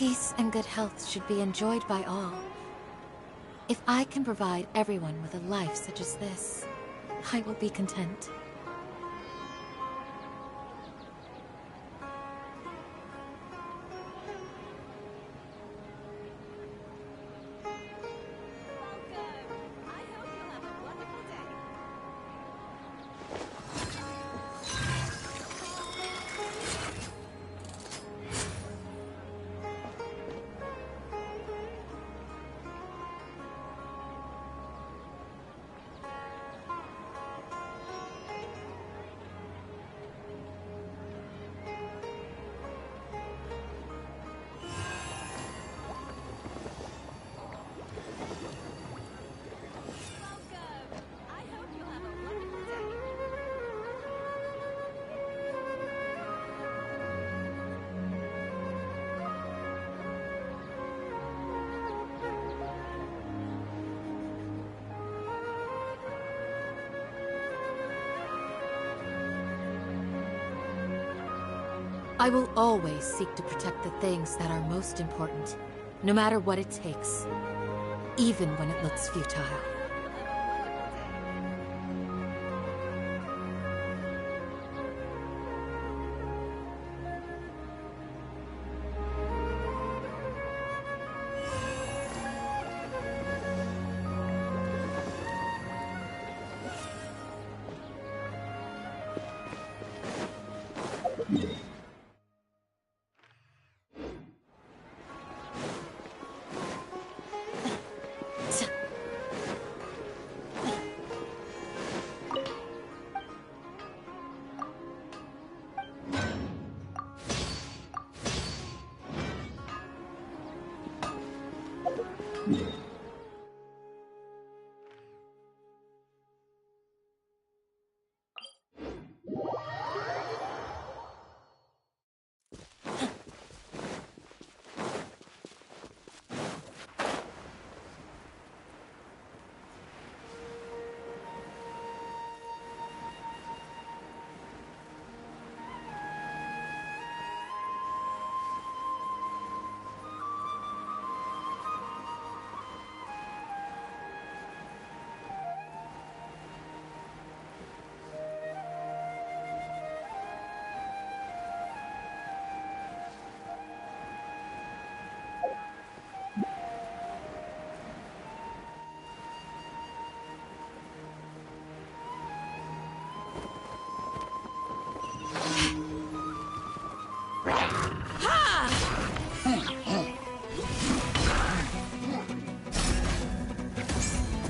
Peace and good health should be enjoyed by all. If I can provide everyone with a life such as this, I will be content. I will always seek to protect the things that are most important, no matter what it takes, even when it looks futile.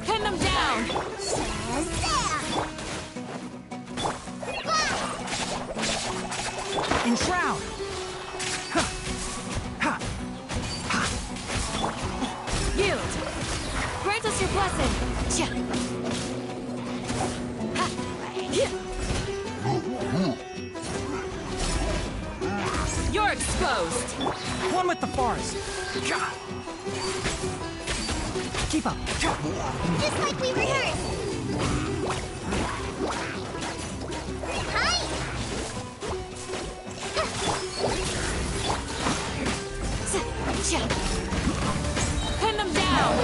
Pin them down! Enshroud! Yield! Grant us your blessing! You're exposed! One with the forest! Keep up! Just like we rehearsed! Hi! Pin them down!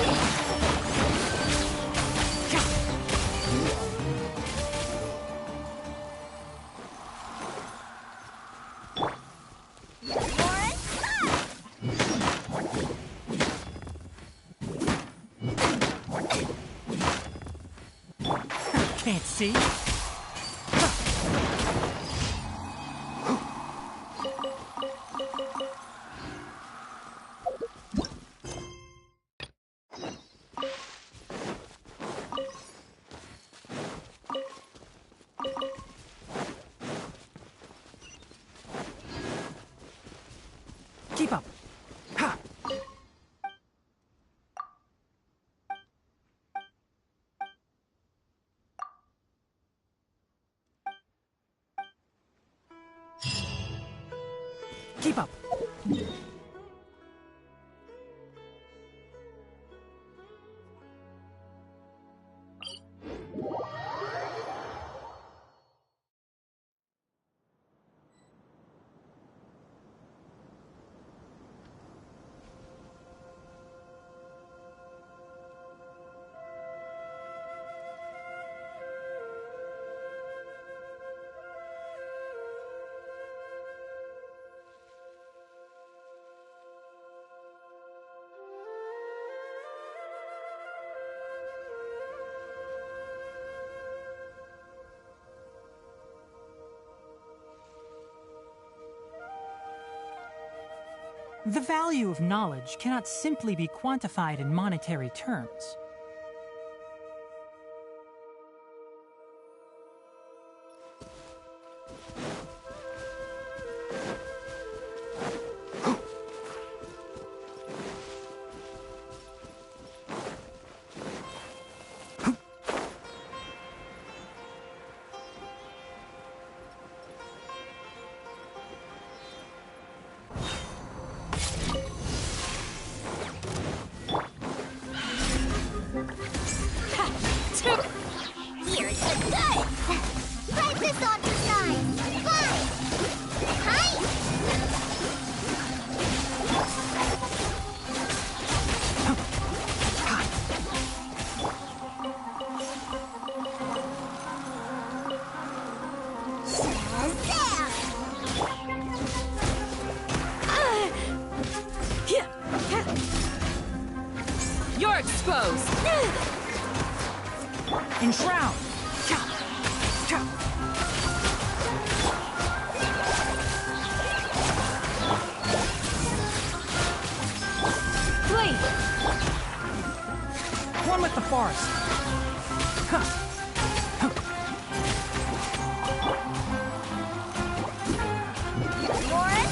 Can't see? Keep up. Ha! Keep up. The value of knowledge cannot simply be quantified in monetary terms. Here's the good! Ride this on the side! Fly! Hi! You're exposed! Enshroud! Flee! One with the forest. Forest up! Go! Fly!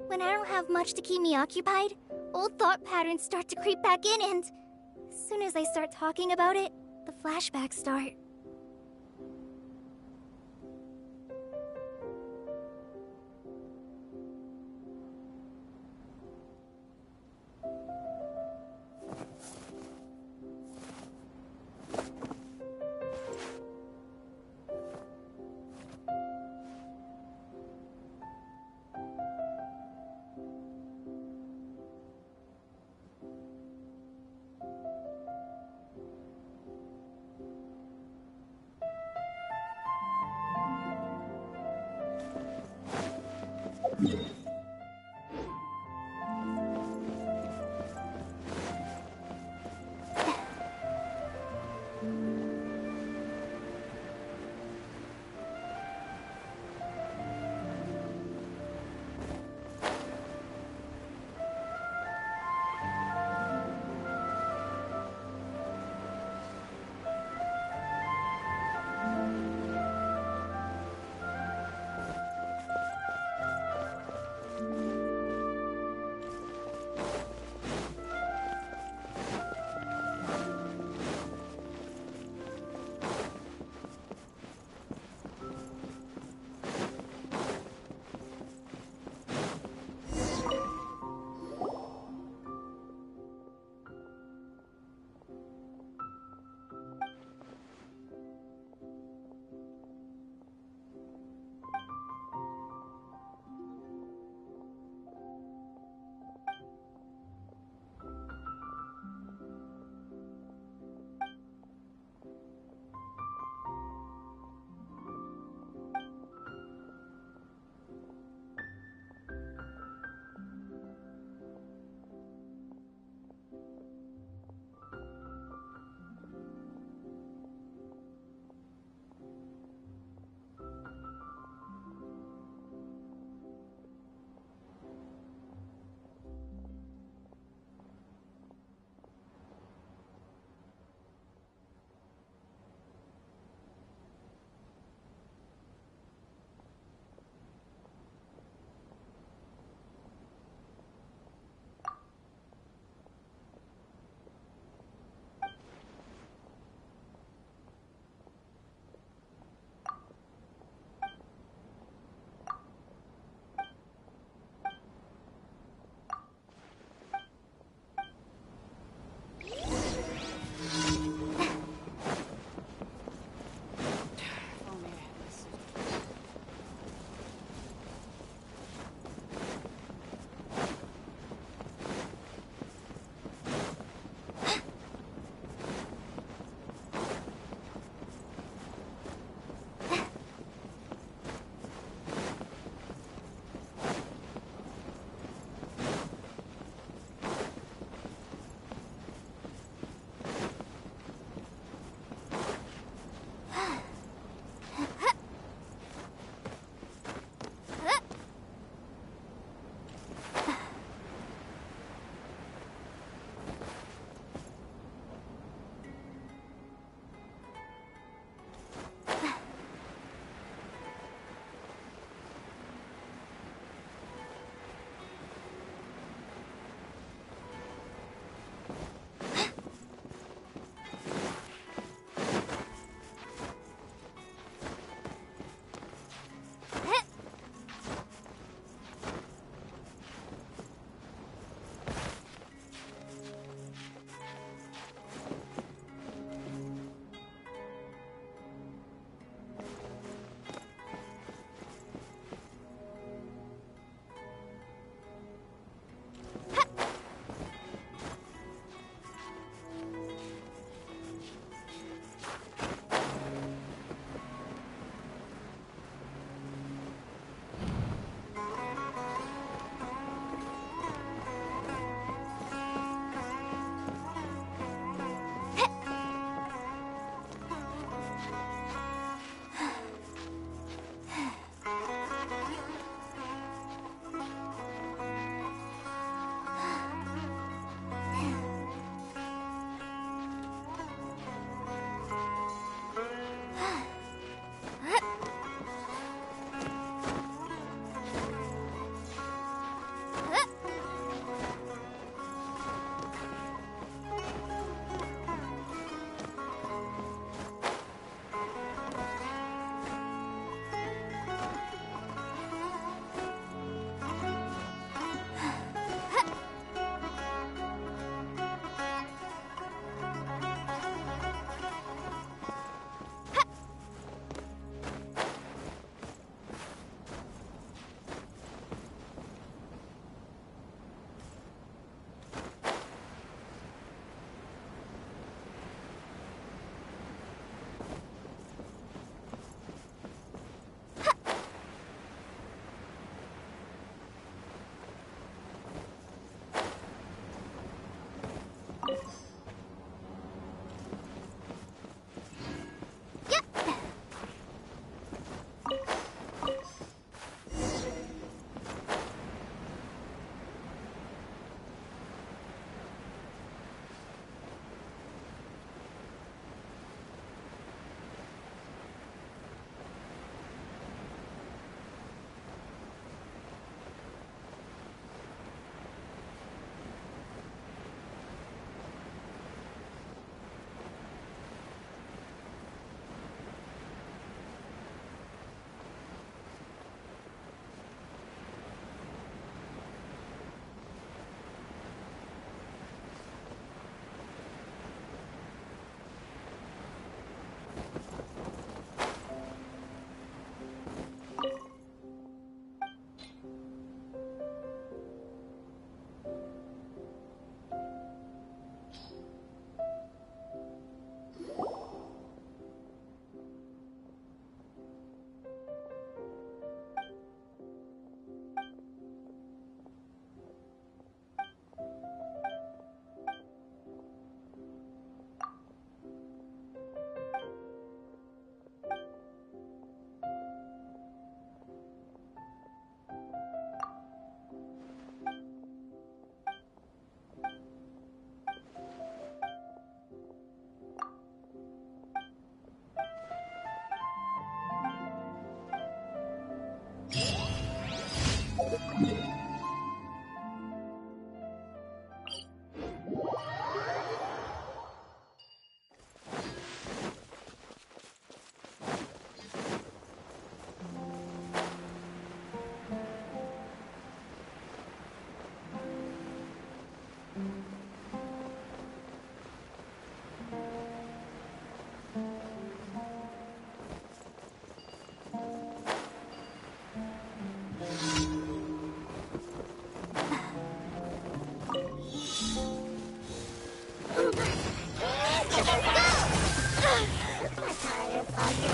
When I don't have much to keep me occupied, old thought patterns start to creep back in, and as soon as I start talking about it, the flashbacks start.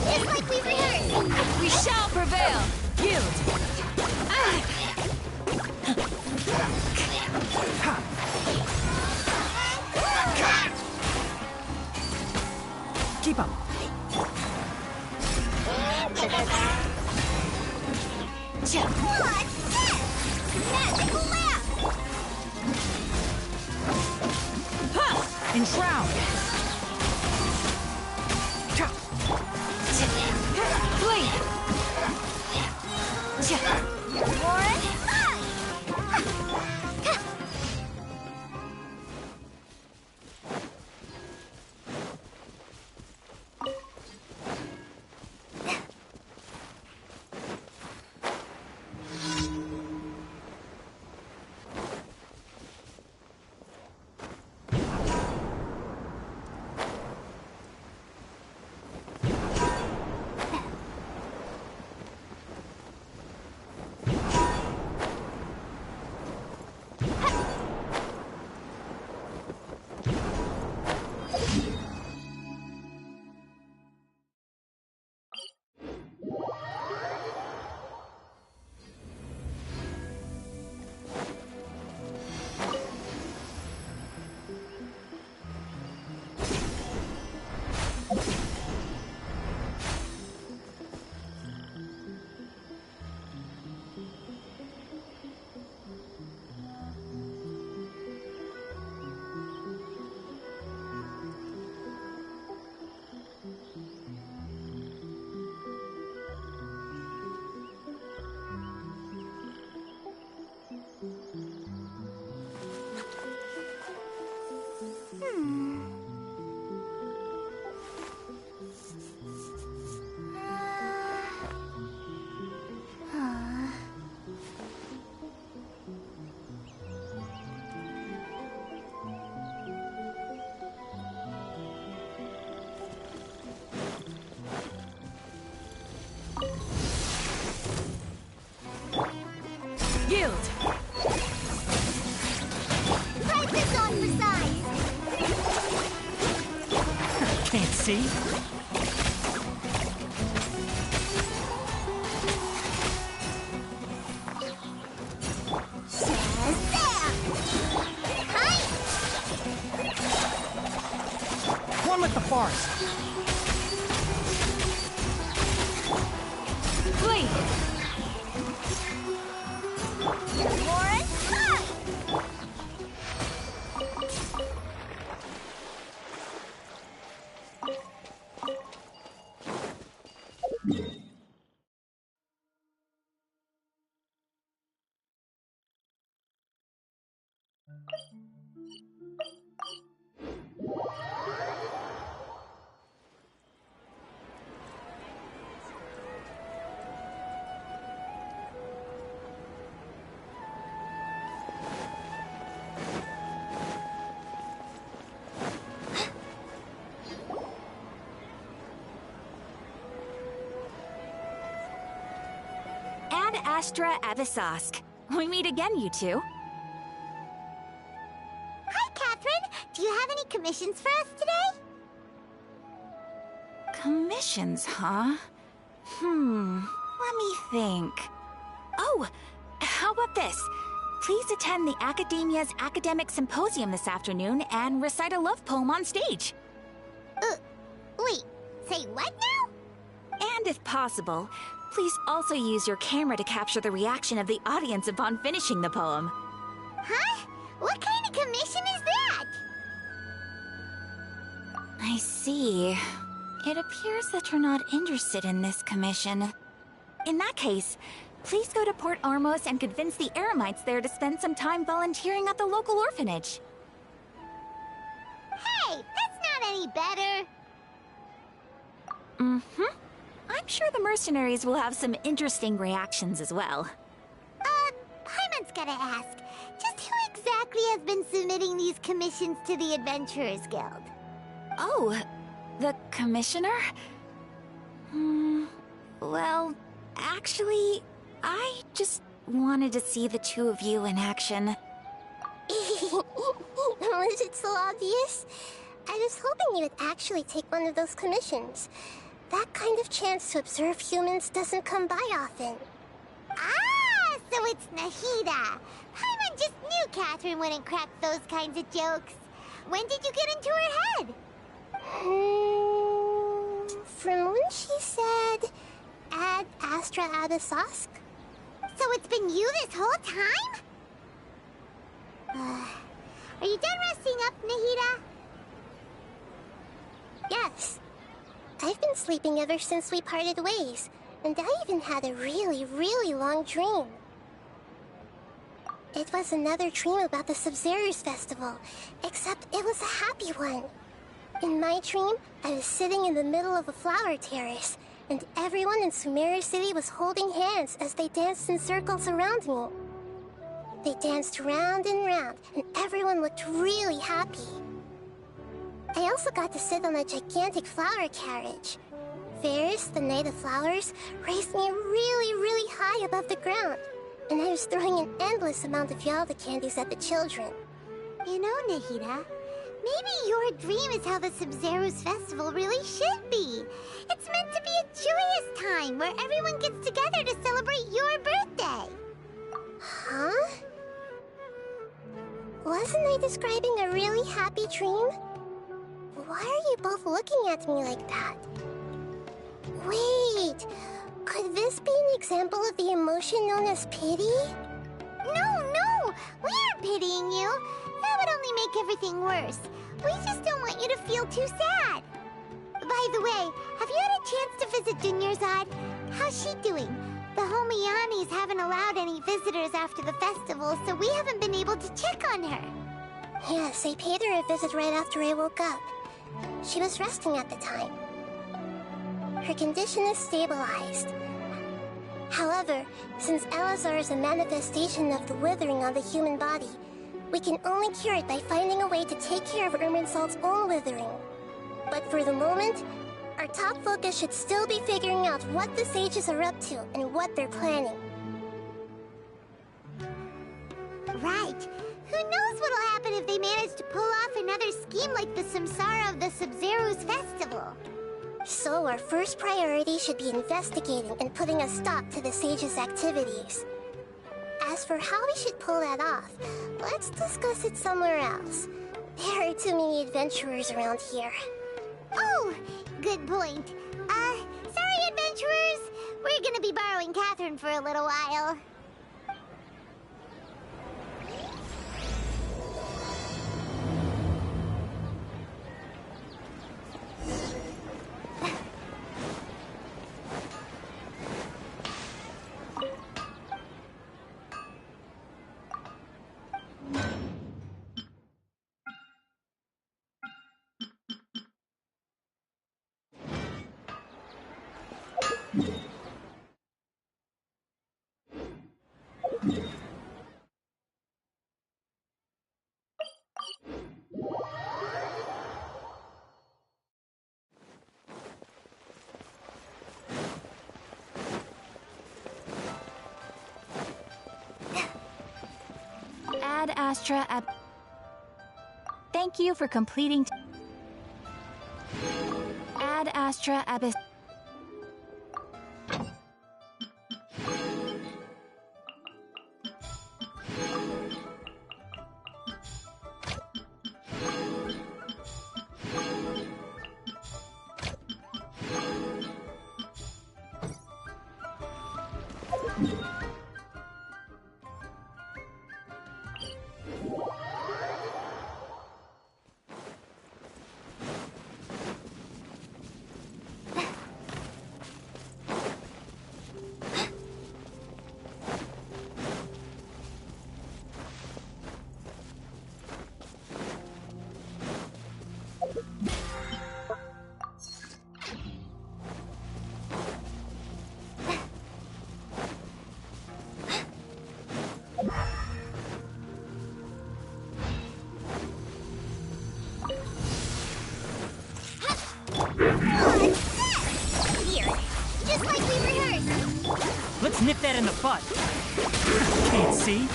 Just like we rehearsed! We shall prevail! Yield! Keep up. What's this? Magical lamp! Enshroud. Flee! Warren? Yield! Price this on for size! Can't see. Shazam! Hi! One with the forest. Flee! Warren? Hi! Ad Astra Avisosk. We meet again, you two. Hi, Catherine! Do you have any commissions for us today? Commissions, huh? Let me think. Oh, how about this? Please attend the Academia's Academic Symposium this afternoon and recite a love poem on stage. Wait, say what now? And if possible, please also use your camera to capture the reaction of the audience upon finishing the poem. Huh? What kind of commission is that? I see. It appears that you're not interested in this commission. In that case, please go to Port Armos and convince the Eremites there to spend some time volunteering at the local orphanage. Hey, that's not any better. I'm sure the mercenaries will have some interesting reactions as well. Paimon's gotta ask, just who exactly has been submitting these commissions to the Adventurers Guild? Oh, the commissioner? Well, actually, I just wanted to see the two of you in action. Was it so obvious? I was hoping you would actually take one of those commissions. That kind of chance to observe humans doesn't come by often. Ah, so it's Nahida. Paimon just knew Catherine wouldn't crack those kinds of jokes. When did you get into her head? From when she said, Ad Astra Abysosk. So it's been you this whole time? Are you done resting up, Nahida? Yes. I've been sleeping ever since we parted ways, and I even had a really, really long dream. It was another dream about the Sub-Zero's festival, except it was a happy one. In my dream, I was sitting in the middle of a flower terrace, and everyone in Sumeru City was holding hands as they danced in circles around me. They danced round and round, and everyone looked really happy. I also got to sit on a gigantic flower carriage. Varus, the Knight of Flowers, raised me really, really high above the ground, and I was throwing an endless amount of Yalda candies at the children. You know, Nahida, maybe your dream is how the Sub-Zero's festival really should be. It's meant to be a joyous time where everyone gets together to celebrate your birthday. Huh? Wasn't I describing a really happy dream? Why are you both looking at me like that? Wait, could this be an example of the emotion known as pity? No, we aren't pitying you. That would only make everything worse. We just don't want you to feel too sad. By the way, have you had a chance to visit Dunyarzad? How's she doing? The Homiyanis haven't allowed any visitors after the festival, so we haven't been able to check on her. Yes, I paid her a visit right after I woke up. She was resting at the time. Her condition is stabilized. However, since Elazar is a manifestation of the withering on the human body, we can only cure it by finding a way to take care of Irminsul's own withering. But for the moment, our top focus should still be figuring out what the sages are up to and what they're planning. Right. Who knows what'll happen if they manage to pull off another scheme like the Samsara of the Sub-Zero's festival? So our first priority should be investigating and putting a stop to the sages' activities. As for how we should pull that off, let's discuss it somewhere else. There are too many adventurers around here. Oh, good point. Sorry, adventurers. We're gonna be borrowing Catherine for a little while. Ad Astra Ab... Thank you for completing... Ad Astra Abyss... But can't see.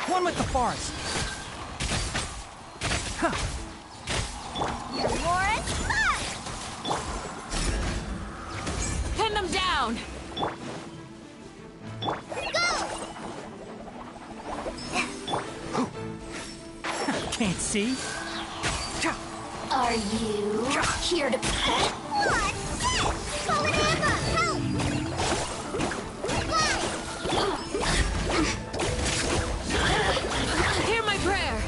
One with the forest. Huh. You're more fun! Pin them down! Go! Can't see. Are you here to play? What? Call it Emma! Help! Hear my prayer!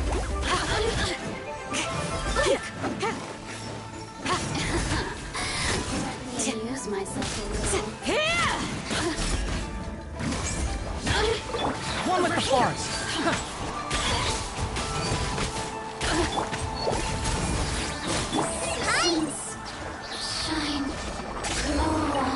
Use myself a little. Here! One with the forest. Nice! Shine. Glow on.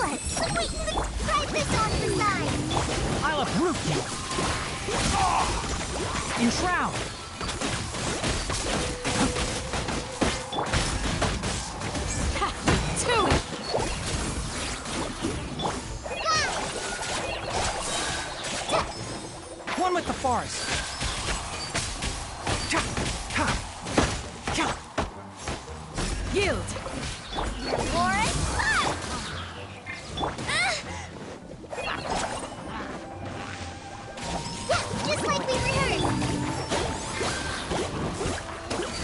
Let's sweeten the try this on the side! I'll uproot you. Enshroud. Two! One with the forest. Yield! Lauren, up! Yeah, just like we rehearsed! What's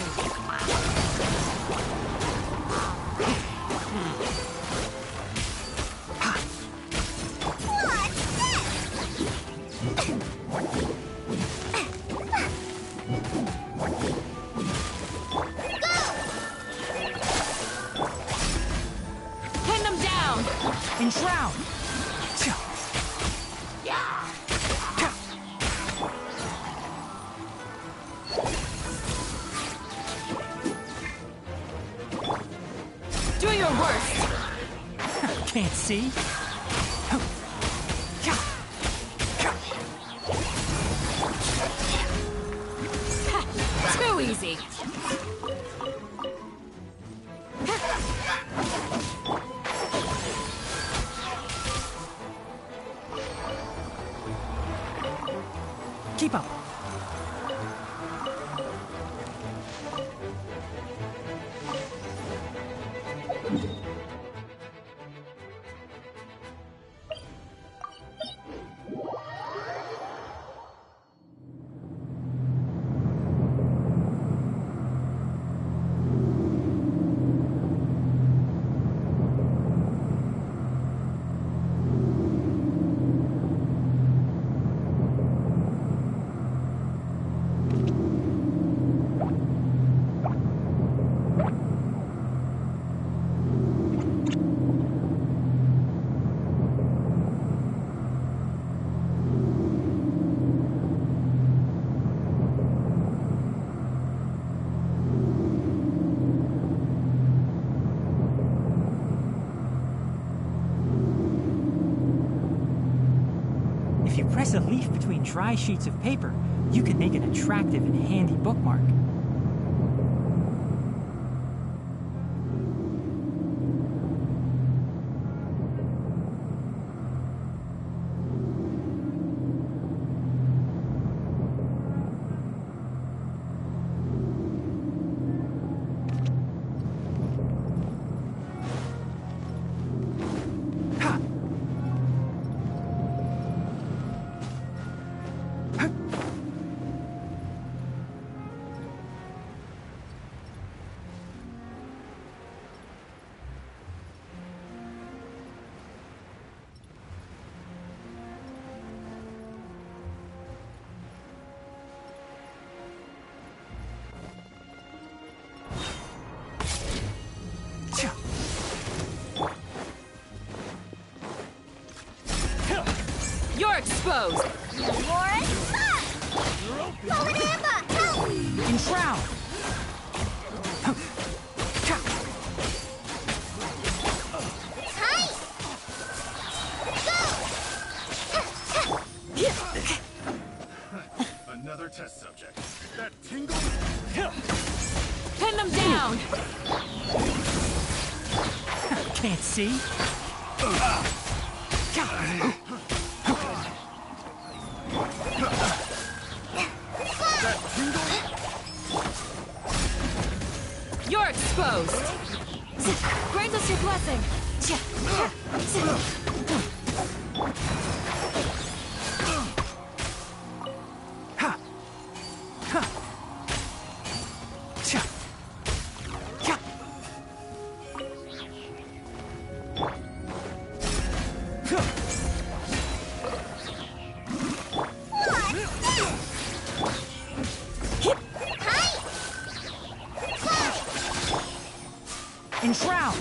Pin them down! Enshroud. Do your worst! Can't see. Too easy! Keep up. dry sheets of paper, you can make an attractive and handy bookmark. You're exposed! Lauren? Forward Amber! Help! Enshroud! Tight! Go! Another test subject. That tingle? Pin them down! Can't see? That tingle? You're exposed! Grant us your blessing! Enshroud!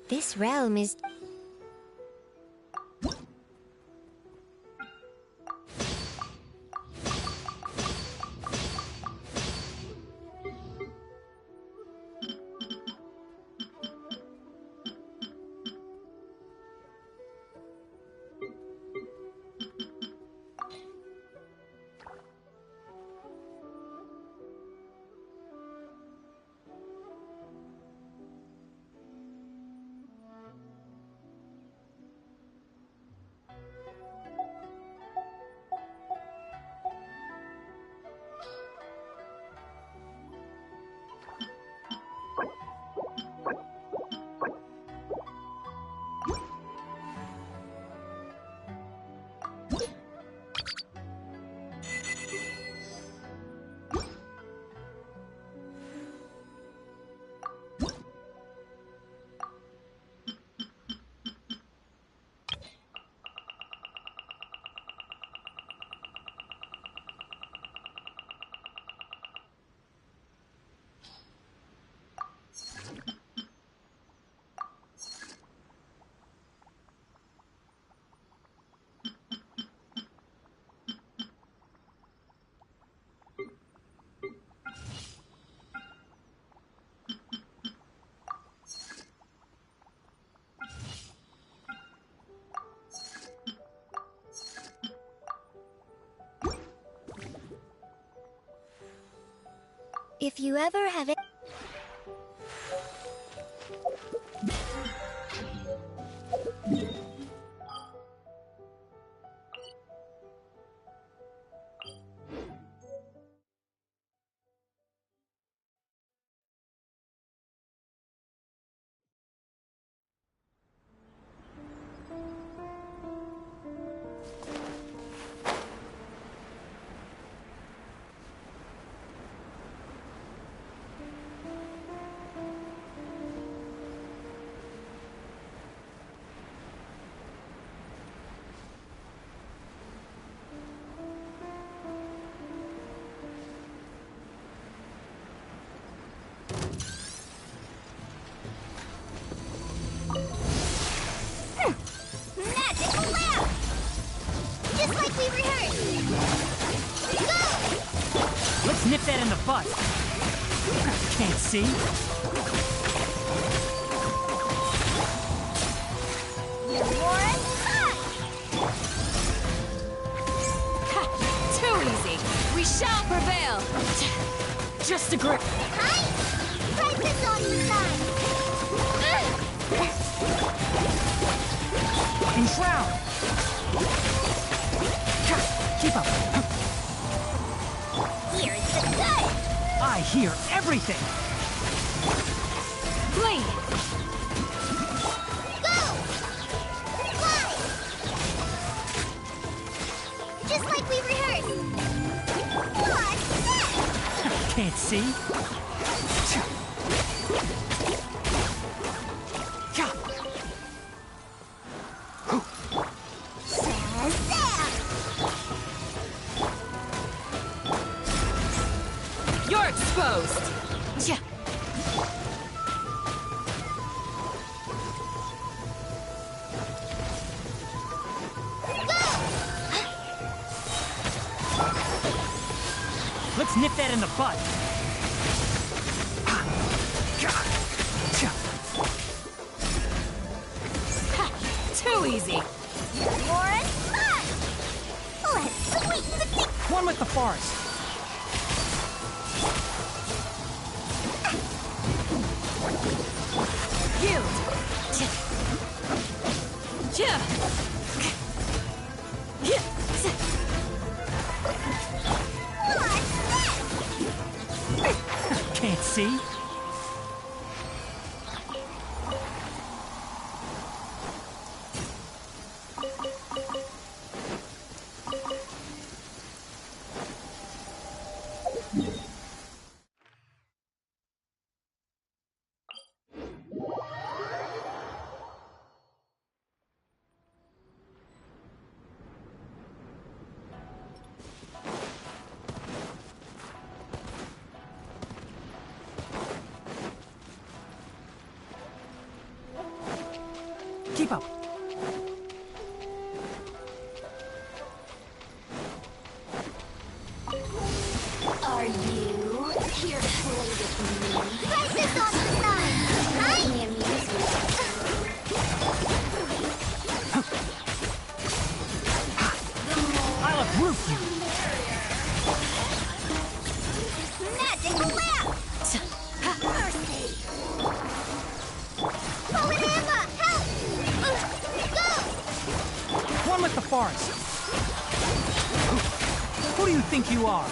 This realm is... If you ever have it... Let's nip that in the bud. Can't see. Warren, Too easy. We shall prevail. Just a grip. hi! Prices on the side. Enshroud. Keep up. Here's the good. I hear everything. Flee. Go! Fly! Just like we rehearsed. What's that? Can't see. Shazam! You're exposed. Yeah. Let's nip that in the bud. Too easy. Warren, fly! Let's sweeten the thing. One with the forest. Yield. Yeah. Can't see. Keep up. Are you here to play with me? Prices on the side. Hi! Only amusement. I'll uproot you. Magic lamp! Mercy! Pull an Emma! Help! Go! One with the forest. Who do you think you are?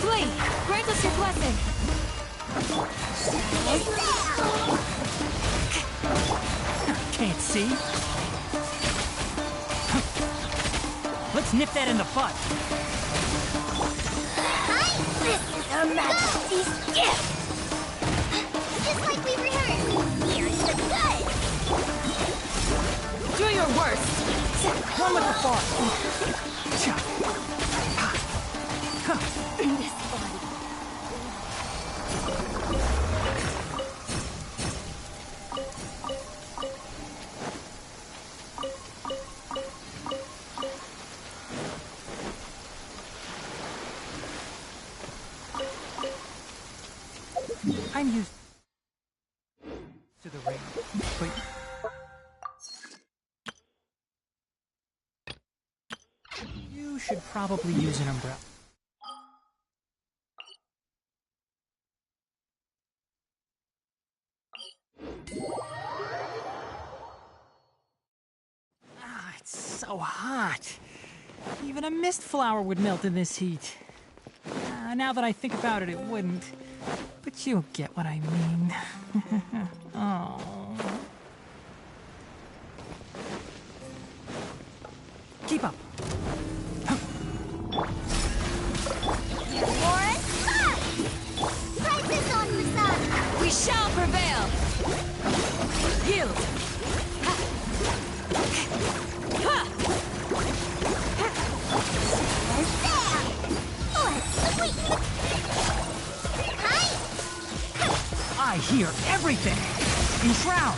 Flee. Grant us your blessing. Can't see. Let's nip that in the bud. This is Her Majesty's gift! Just like we rehearsed. Here's the good! Do your worst. One with the forest. This body. I'm used to the rain, but you should probably use an umbrella. Ah, it's so hot. Even a mist flower would melt in this heat. Now that I think about it, it wouldn't. But you'll get what I mean. Oh. Keep up. Warren, fly! Prices on the side. We shall prevail. Yield. Ha. Shazam! Let's sweeten the... Hi! I hear everything. Enshroud.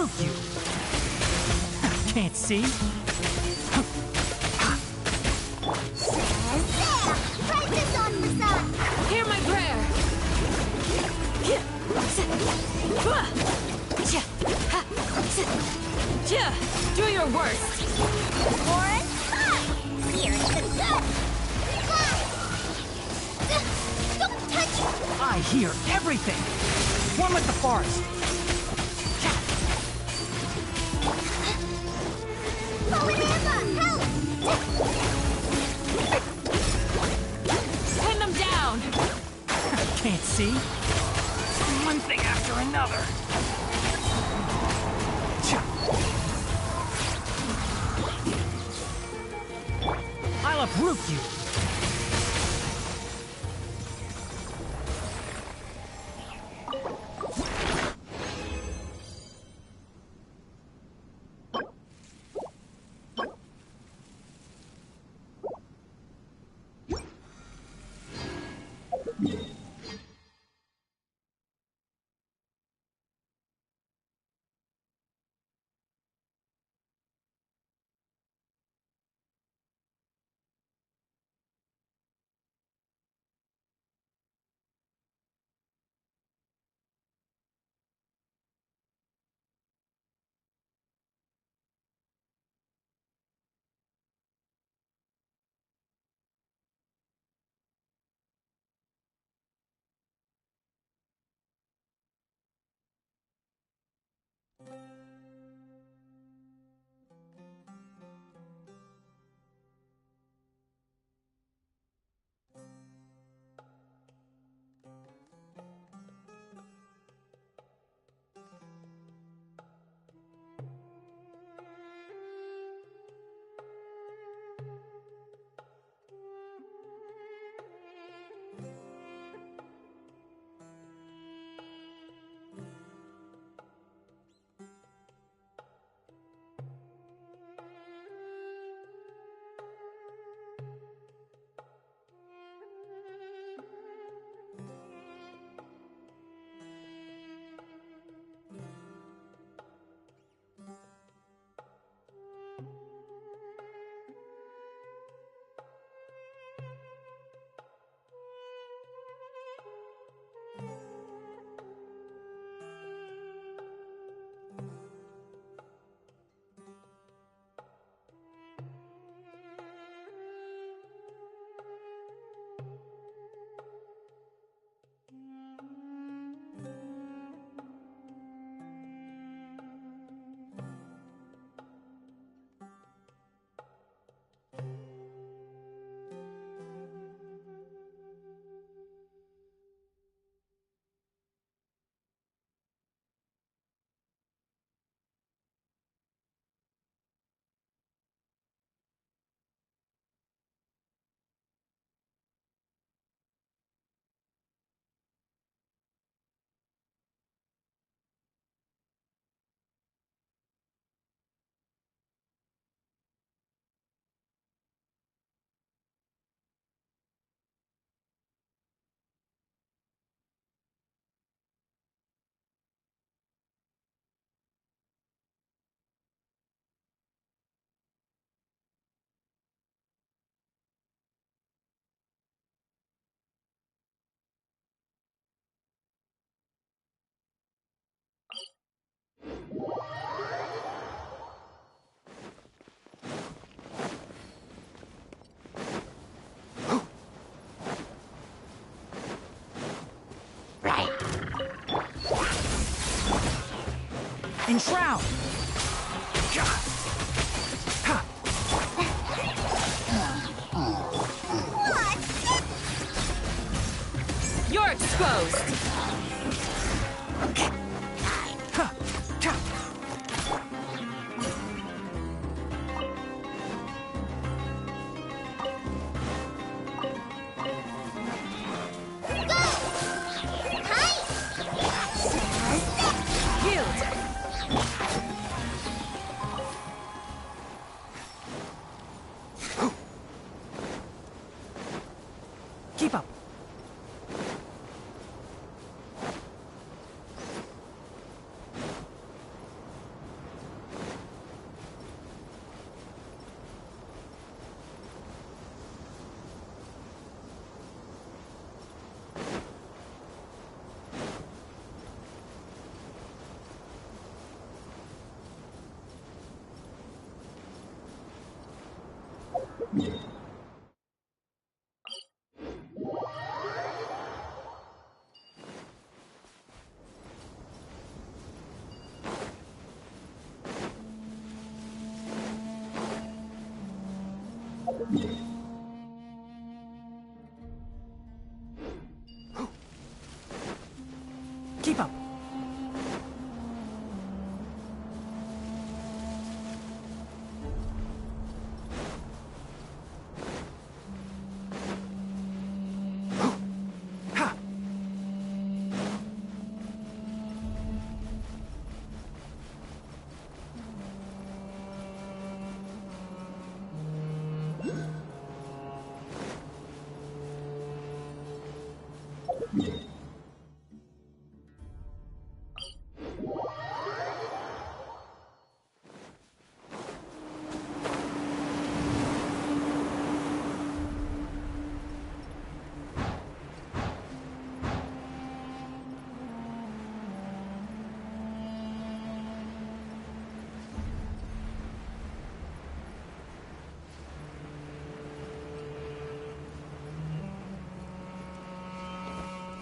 uproot you. Can't see. Try this on for some. Hear my prayer. Do your worst. Warren, here's the gun. Don't touch it. I hear everything. One with the forest. Polyramma, help! Pin them down. Can't see. One thing after another. I'll uproot you. Enshroud! You're exposed. Keep up.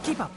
Keep up.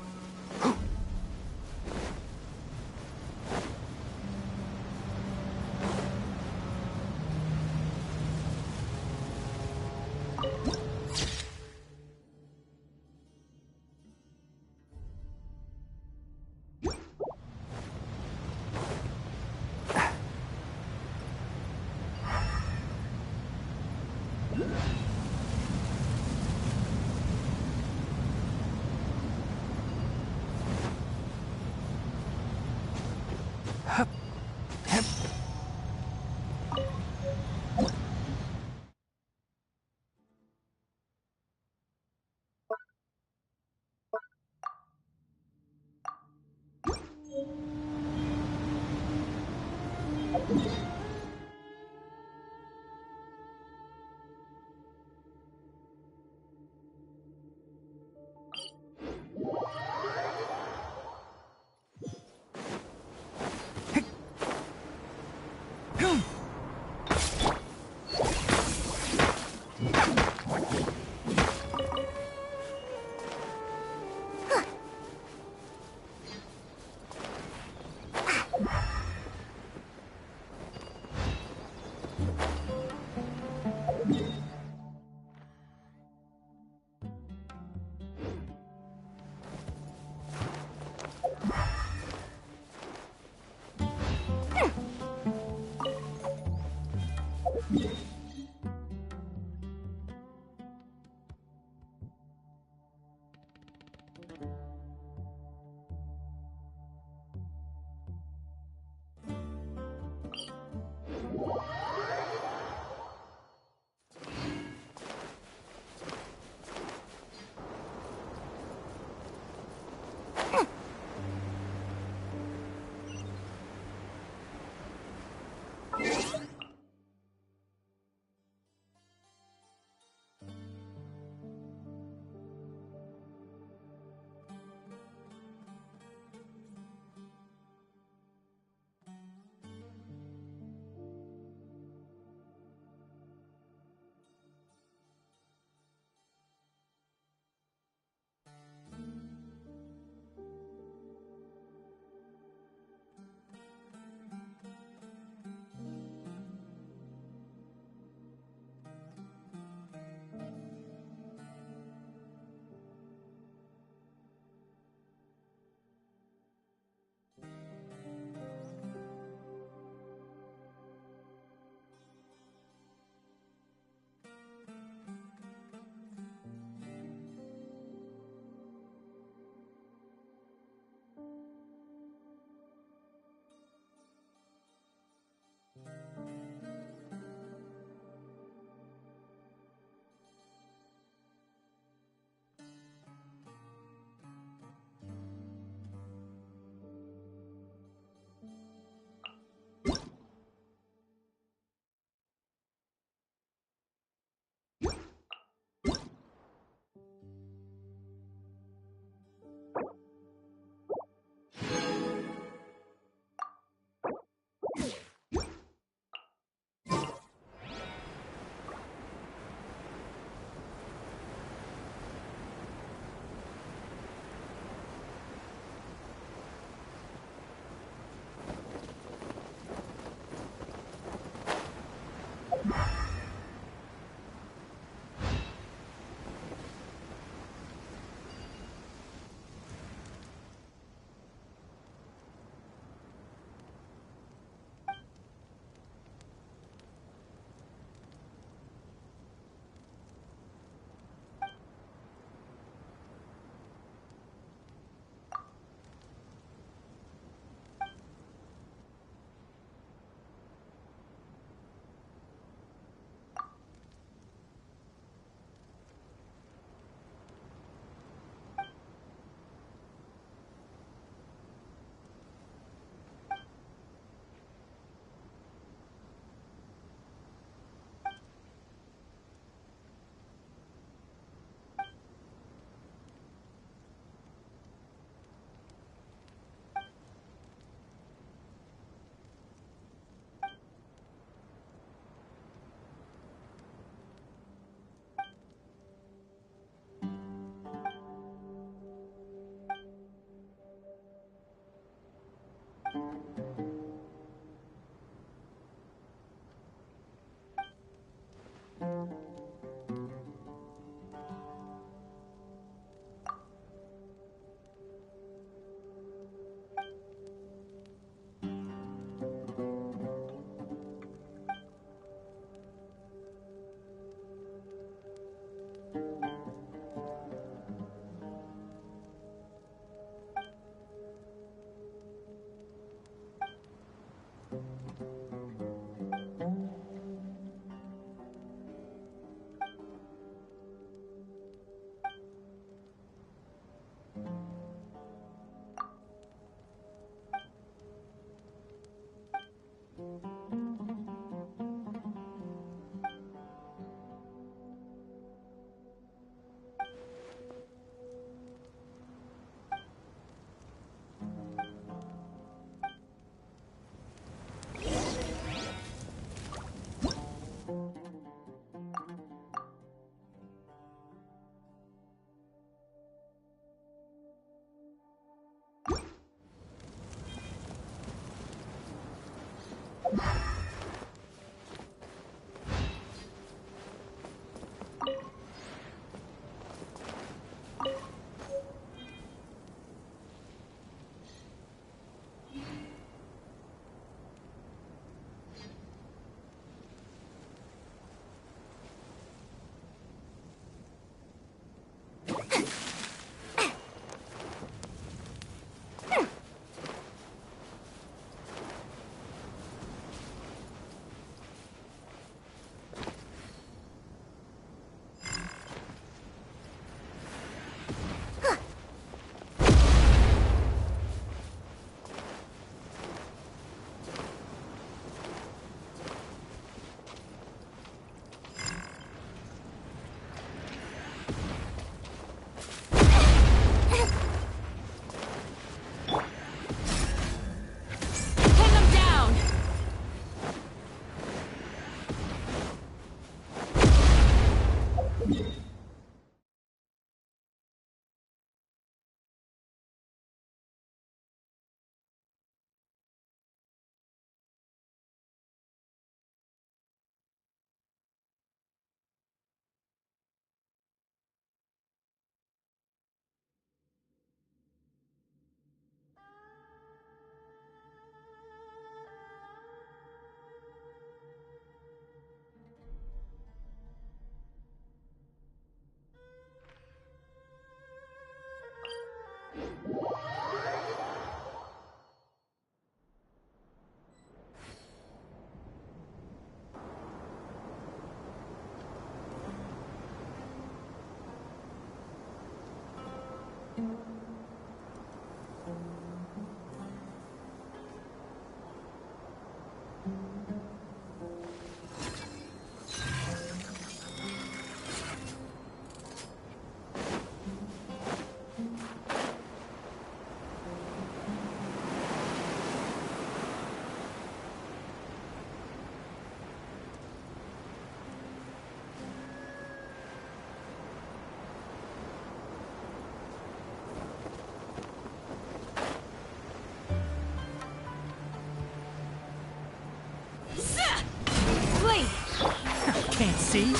Can't see.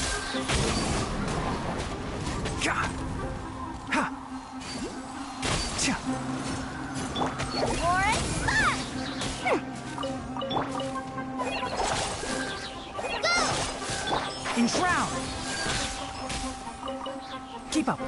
God. Ha. Cha. Warren, In shroud. Keep up.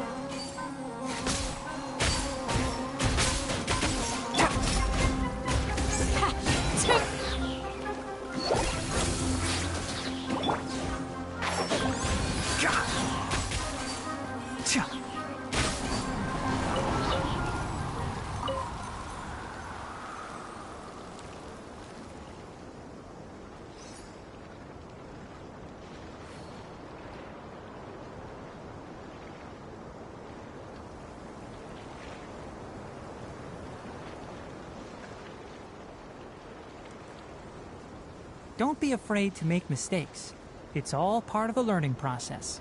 Don't be afraid to make mistakes. It's all part of the learning process.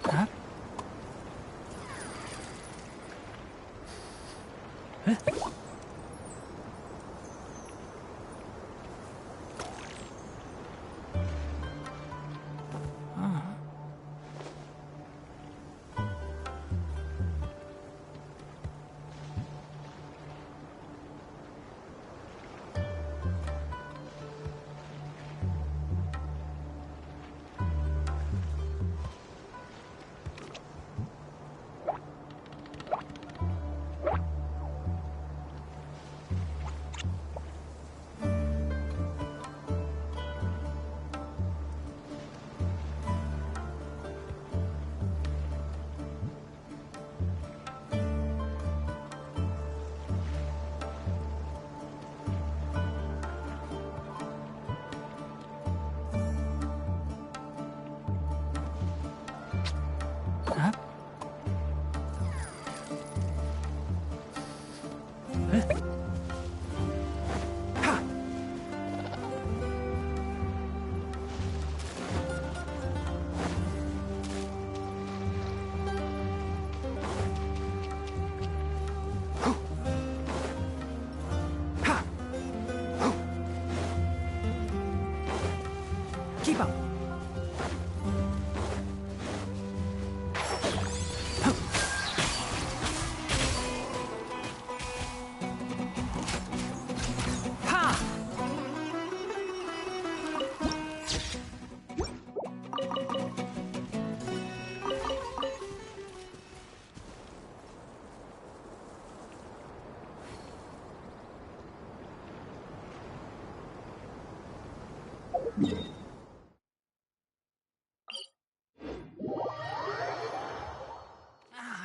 Huh? Huh? Huh? Huh? Ha! Huh. Ha! Huh. Keep up.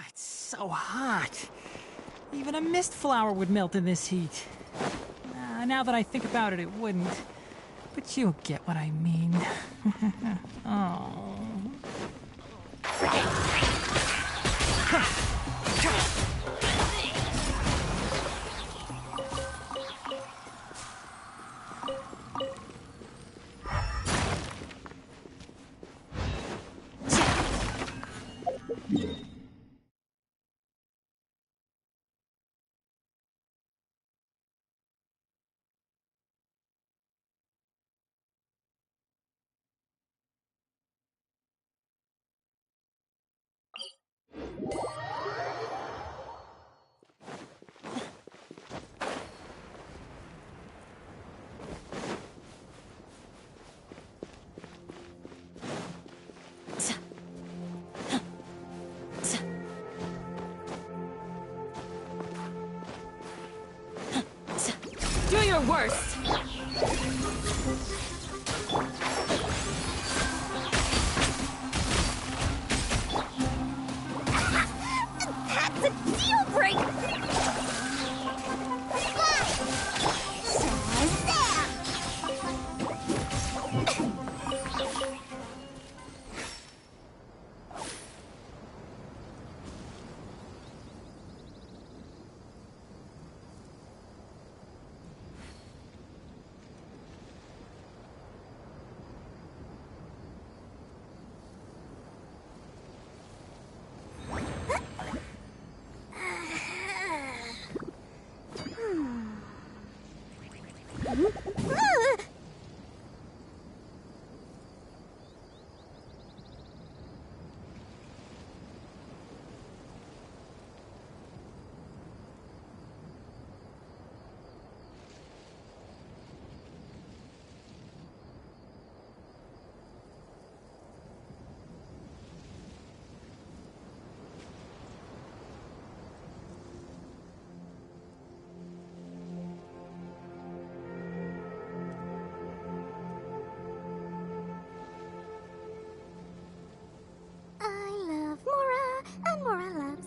It's so hot. Even a mist flower would melt in this heat. Now that I think about it, it wouldn't. But you'll get what I mean. Oh. your worst. That's a deal breaker!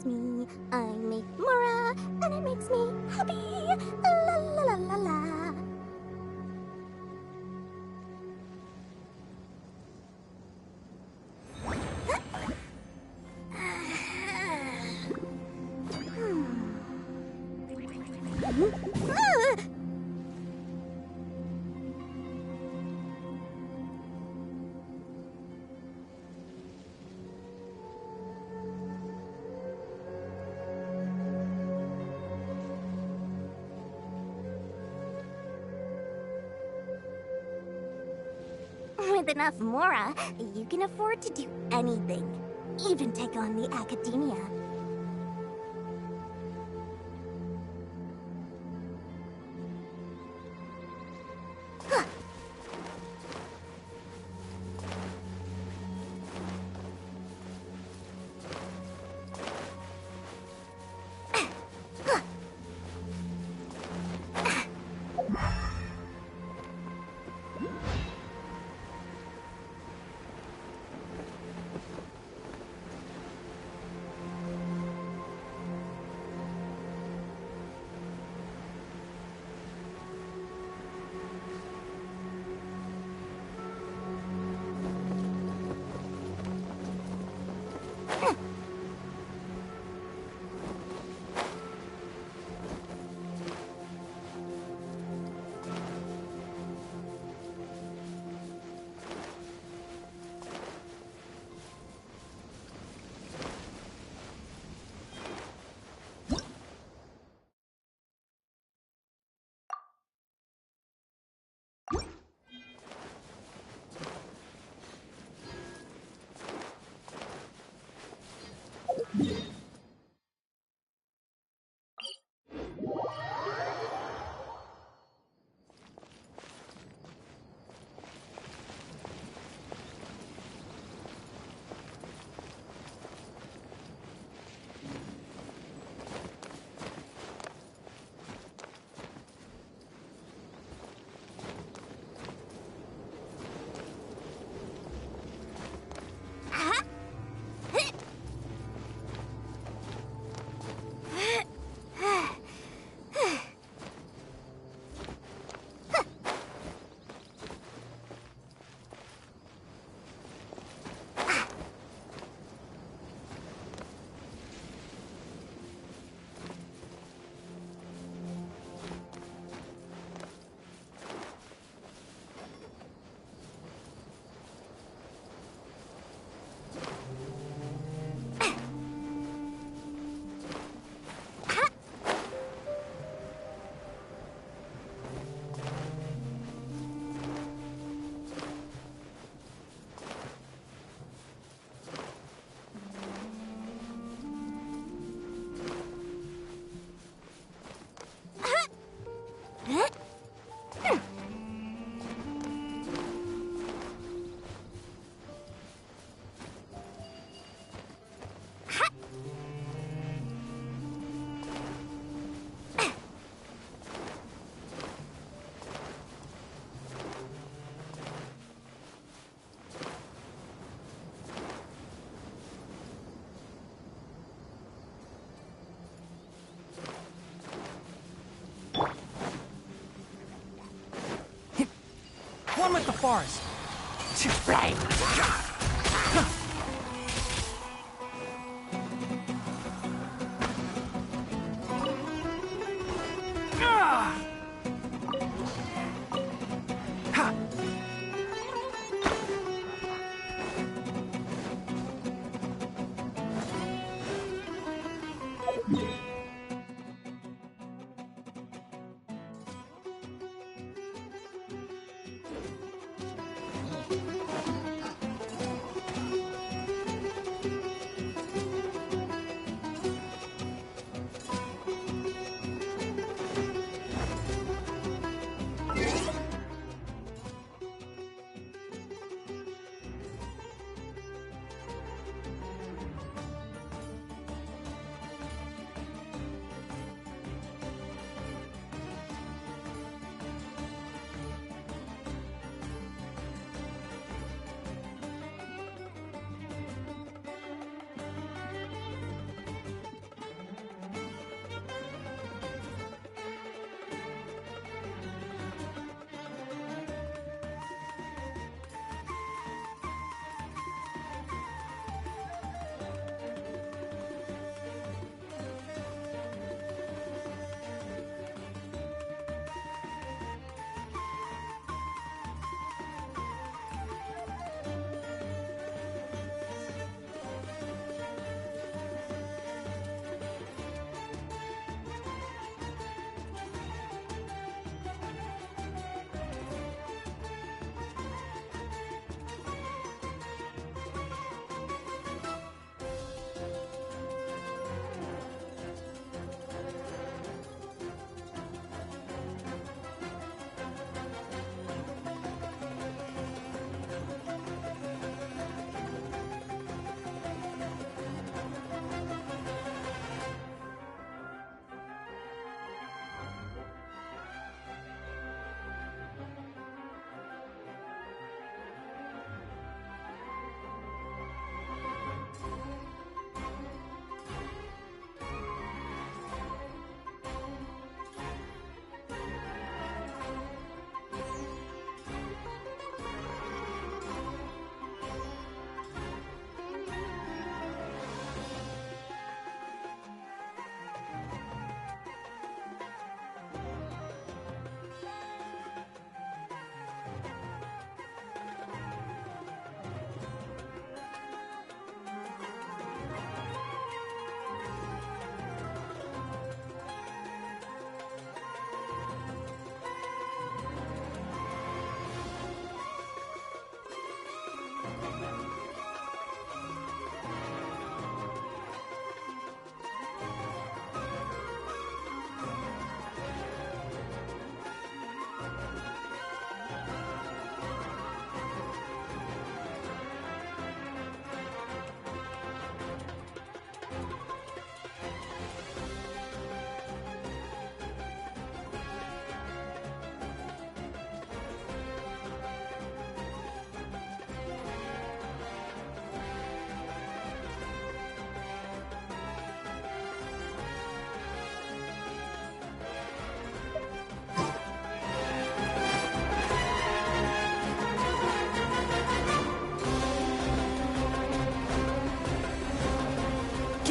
Me. I make Mora, and it makes me happy. La la la la la. With enough Mora, you can afford to do anything, even take on the academia. like the forest. Right.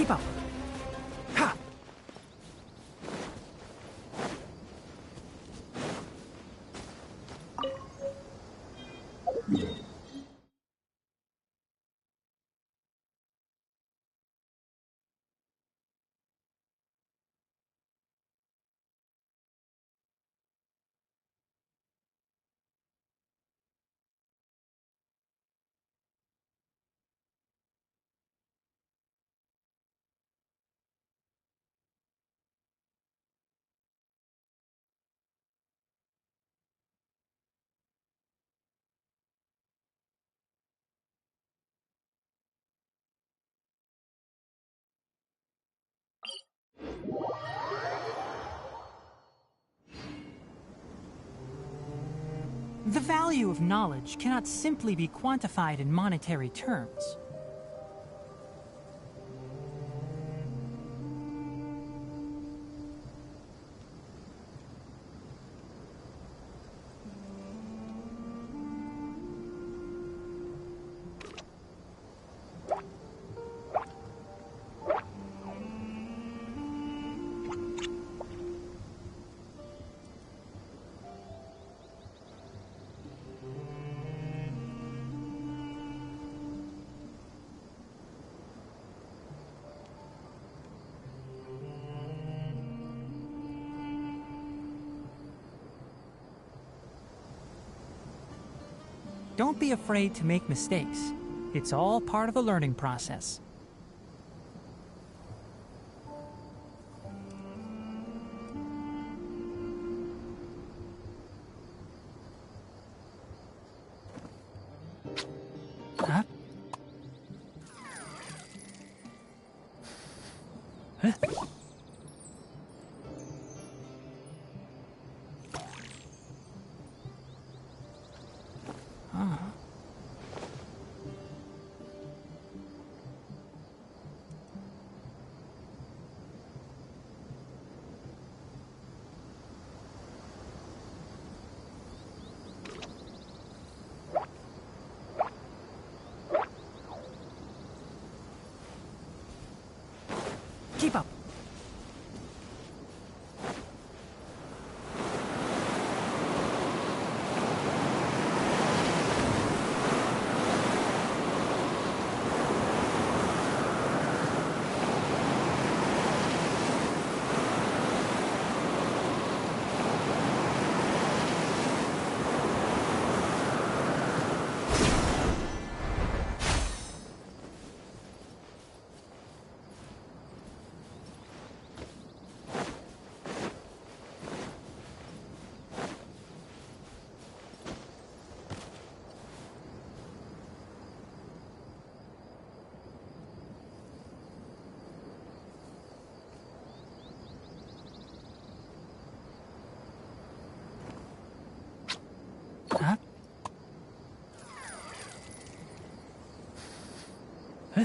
Keep up. Ha! The value of knowledge cannot simply be quantified in monetary terms. Don't be afraid to make mistakes. It's all part of the learning process. Huh? Huh? Keep up. Huh? Huh?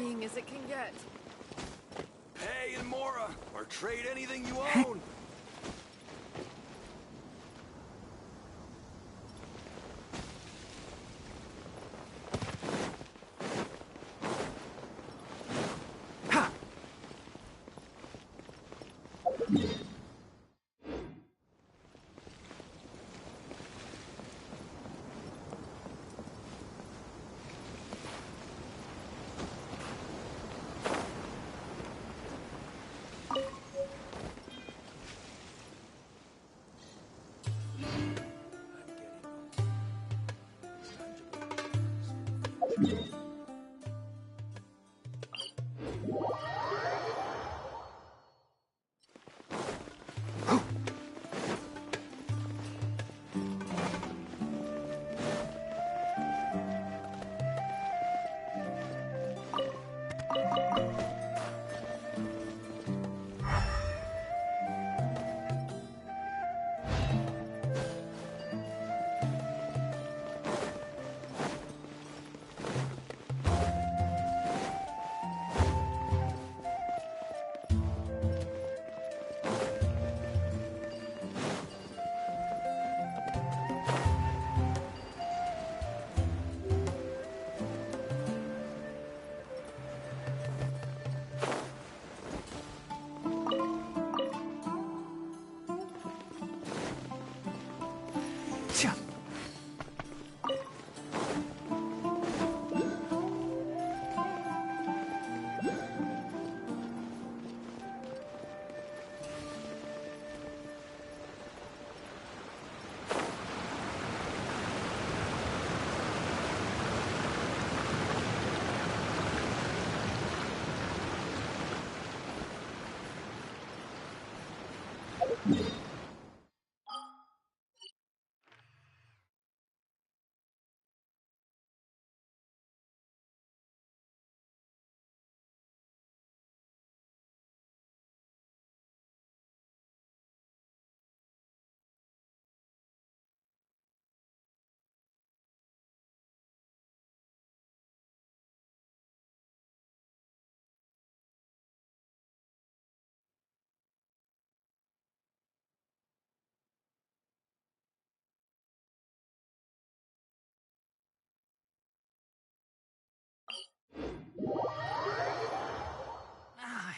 freeing as it can get. Hey, and Mora, or trade anything you own.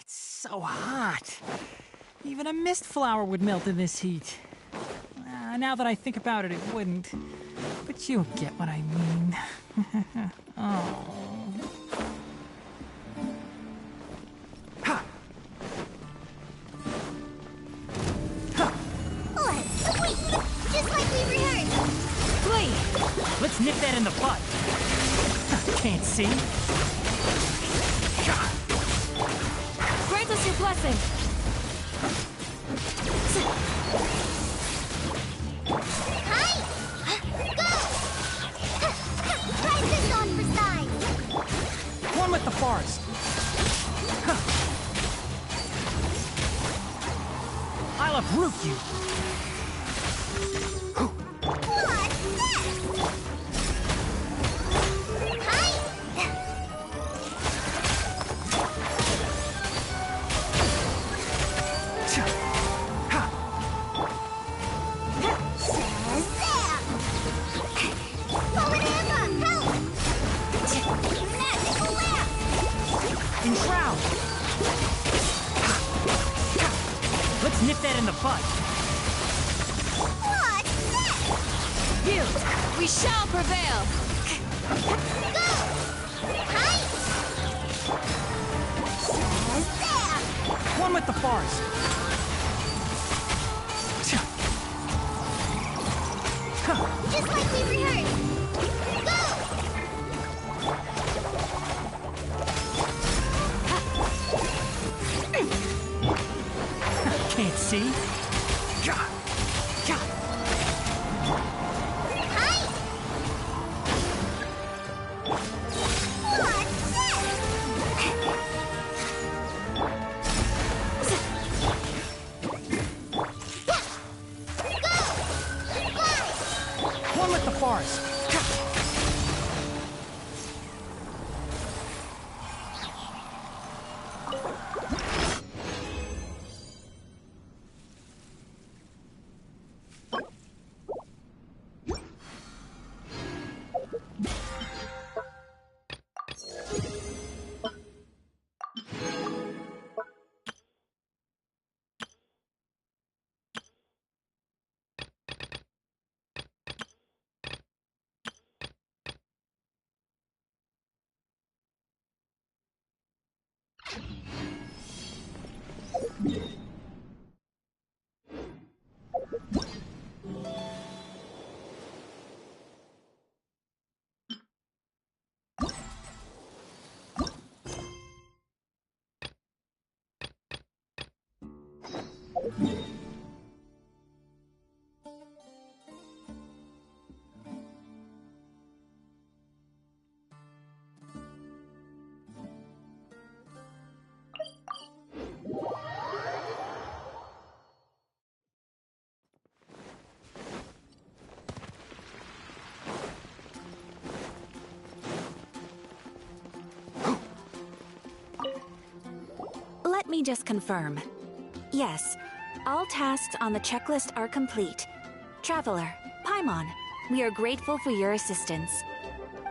So hot. Even a mist flower would melt in this heat. Now that I think about it, it wouldn't. But you'll get what I mean. Oh. Wait, just like we rehearsed. Wait! Let's nip that in the bud. Can't see. Grant us your blessing. Hi! Go! Try this on for size. One with the forest. I'll uproot you. What's this? Hi! Shazam! Forward hammer, help! Magical lamp! Enshroud. Let's nip that in the bud. What's this? Yield. We shall prevail. Go! Hi! Shazam! One with the forest. Just like we rehearsed. Go! Can't see. Hi! What's this? Go! Fly! One with the forest. me just confirm. Yes, all tasks on the checklist are complete. Traveler, Paimon, we are grateful for your assistance.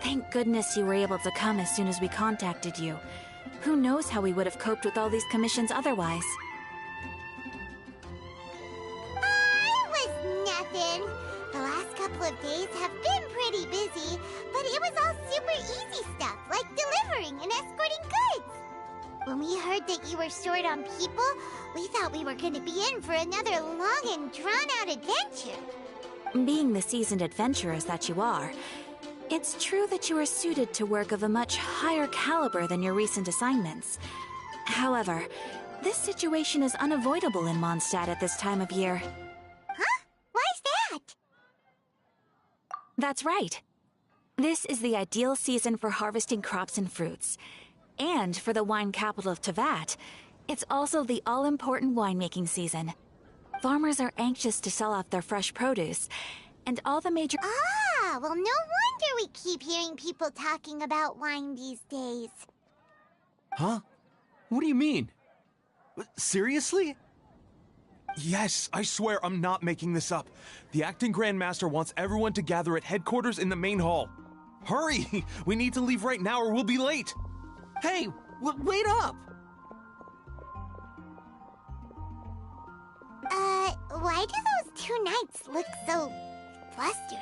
Thank goodness you were able to come as soon as we contacted you. Who knows how we would have coped with all these commissions otherwise? It was nothing. The last couple of days have been pretty busy, but it was all super easy stuff, like delivering and escorting goods. When we heard that you were short on people, we thought we were going to be in for another long and drawn-out adventure. Being the seasoned adventurers that you are, it's true that you are suited to work of a much higher caliber than your recent assignments. However, this situation is unavoidable in Mondstadt at this time of year. Huh? Why's that? That's right. This is the ideal season for harvesting crops and fruits. And for the wine capital of Teyvat, it's also the all-important winemaking season. Farmers are anxious to sell off their fresh produce, and all the major— Ah, well, no wonder we keep hearing people talking about wine these days. Huh? What do you mean? Seriously? Yes, I swear I'm not making this up. The acting Grandmaster wants everyone to gather at headquarters in the main hall. Hurry! We need to leave right now or we'll be late. Hey, wait up! Why do those two knights look so flustered?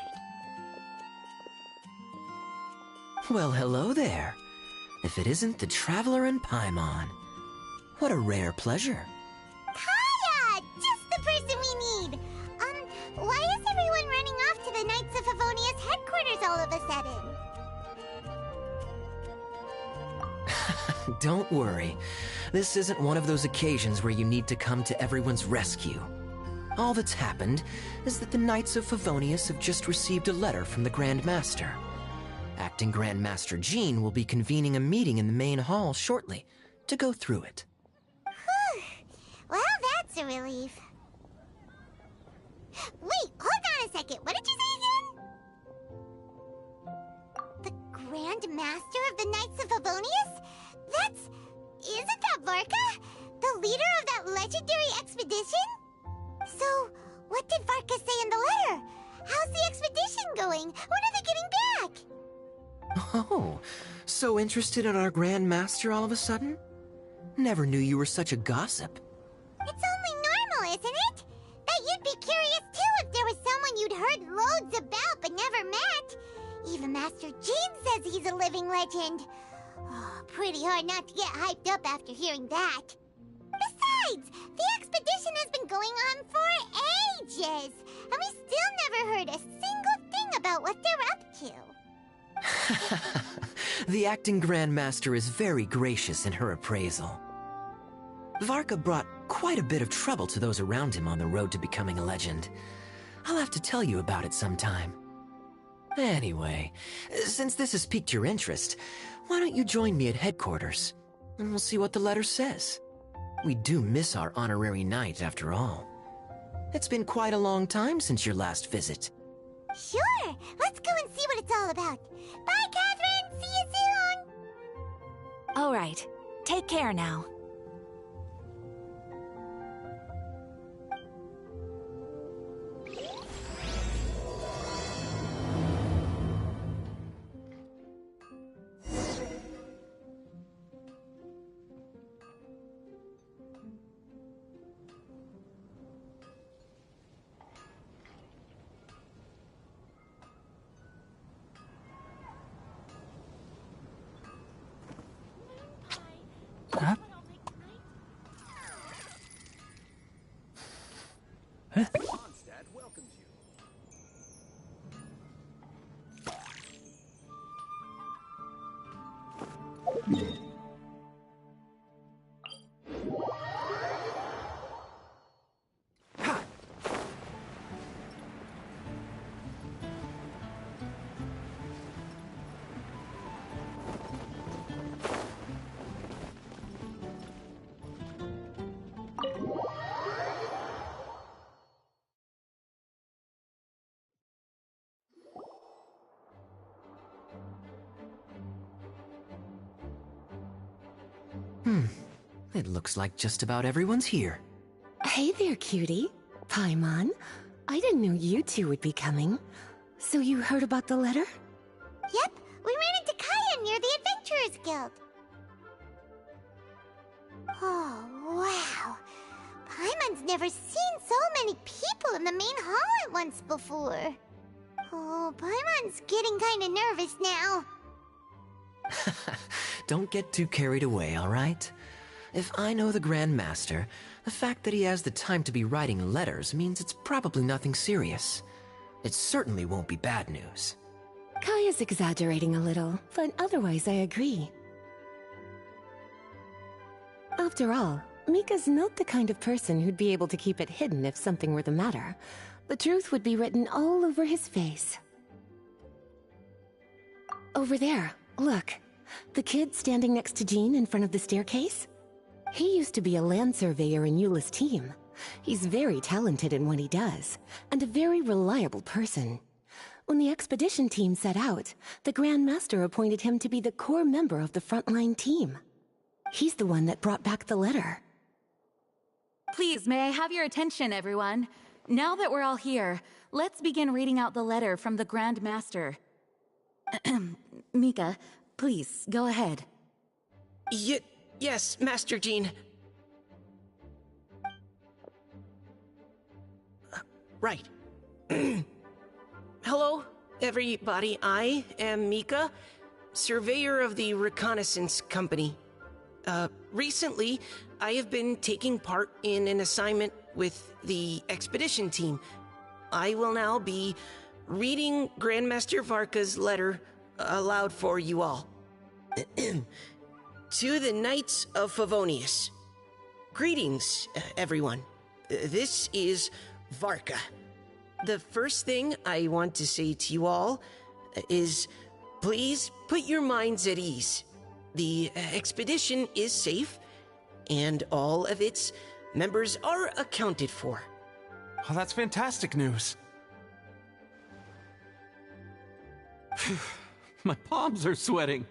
Well, hello there. If it isn't the Traveler and Paimon. What a rare pleasure. Kaya! Just the person we need! Why is everyone running off to the Knights of Favonia's headquarters all of a sudden? Don't worry. This isn't one of those occasions where you need to come to everyone's rescue. All that's happened is that the Knights of Favonius have just received a letter from the Grand Master. Acting Grand Master Jean will be convening a meeting in the main hall shortly to go through it. Whew. Well, that's a relief. Wait, hold on a second. What did you say again? The Grand Master of the Knights of Favonius? Isn't that Varka? The leader of that legendary expedition? So, what did Varka say in the letter? How's the expedition going? When are they getting back? Oh, so interested in our Grand Master all of a sudden? Never knew you were such a gossip. It's only normal, isn't it? That you'd be curious too if there was someone you'd heard loads about but never met. Even Master Jean says he's a living legend. Oh, pretty hard not to get hyped up after hearing that. Besides, the expedition has been going on for ages, and we still never heard a single thing about what they're up to. The acting Grand Master is very gracious in her appraisal. Varka brought quite a bit of trouble to those around him on the road to becoming a legend. I'll have to tell you about it sometime. Anyway, since this has piqued your interest, why don't you join me at headquarters, and we'll see what the letter says. We do miss our honorary knight, after all. It's been quite a long time since your last visit. Sure, let's go and see what it's all about. Bye, Catherine! See you soon! All right, take care now. Huh? Huh? Mondstadt welcomes you. It looks like just about everyone's here. Hey there, cutie. Paimon. I didn't know you two would be coming. So you heard about the letter? Yep, we ran into Kaya near the Adventurers Guild. Oh, wow. Paimon's never seen so many people in the main hall at once before. Oh, Paimon's getting kinda nervous now. Don't get too carried away, all right? If I know the Grand Master, the fact that he has the time to be writing letters means it's probably nothing serious. It certainly won't be bad news. Kaya's exaggerating a little, but otherwise I agree. After all, Mika's not the kind of person who'd be able to keep it hidden if something were the matter. The truth would be written all over his face. Over there, look. The kid standing next to Jean in front of the staircase? He used to be a land surveyor in Eula's team. He's very talented in what he does, and a very reliable person. When the expedition team set out, the Grand Master appointed him to be the core member of the frontline team. He's the one that brought back the letter. Please, may I have your attention, everyone? Now that we're all here, let's begin reading out the letter from the Grand Master. Mika, please, go ahead. Yes, Master Jean. Right. Hello, everybody. I am Mika, surveyor of the Reconnaissance Company. Recently, I have been taking part in an assignment with the expedition team. I will now be reading Grandmaster Varka's letter aloud for you all. To the Knights of Favonius. Greetings, everyone. This is Varka. The first thing I want to say to you all is, please put your minds at ease. The expedition is safe, and all of its members are accounted for. Oh, that's fantastic news. My palms are sweating.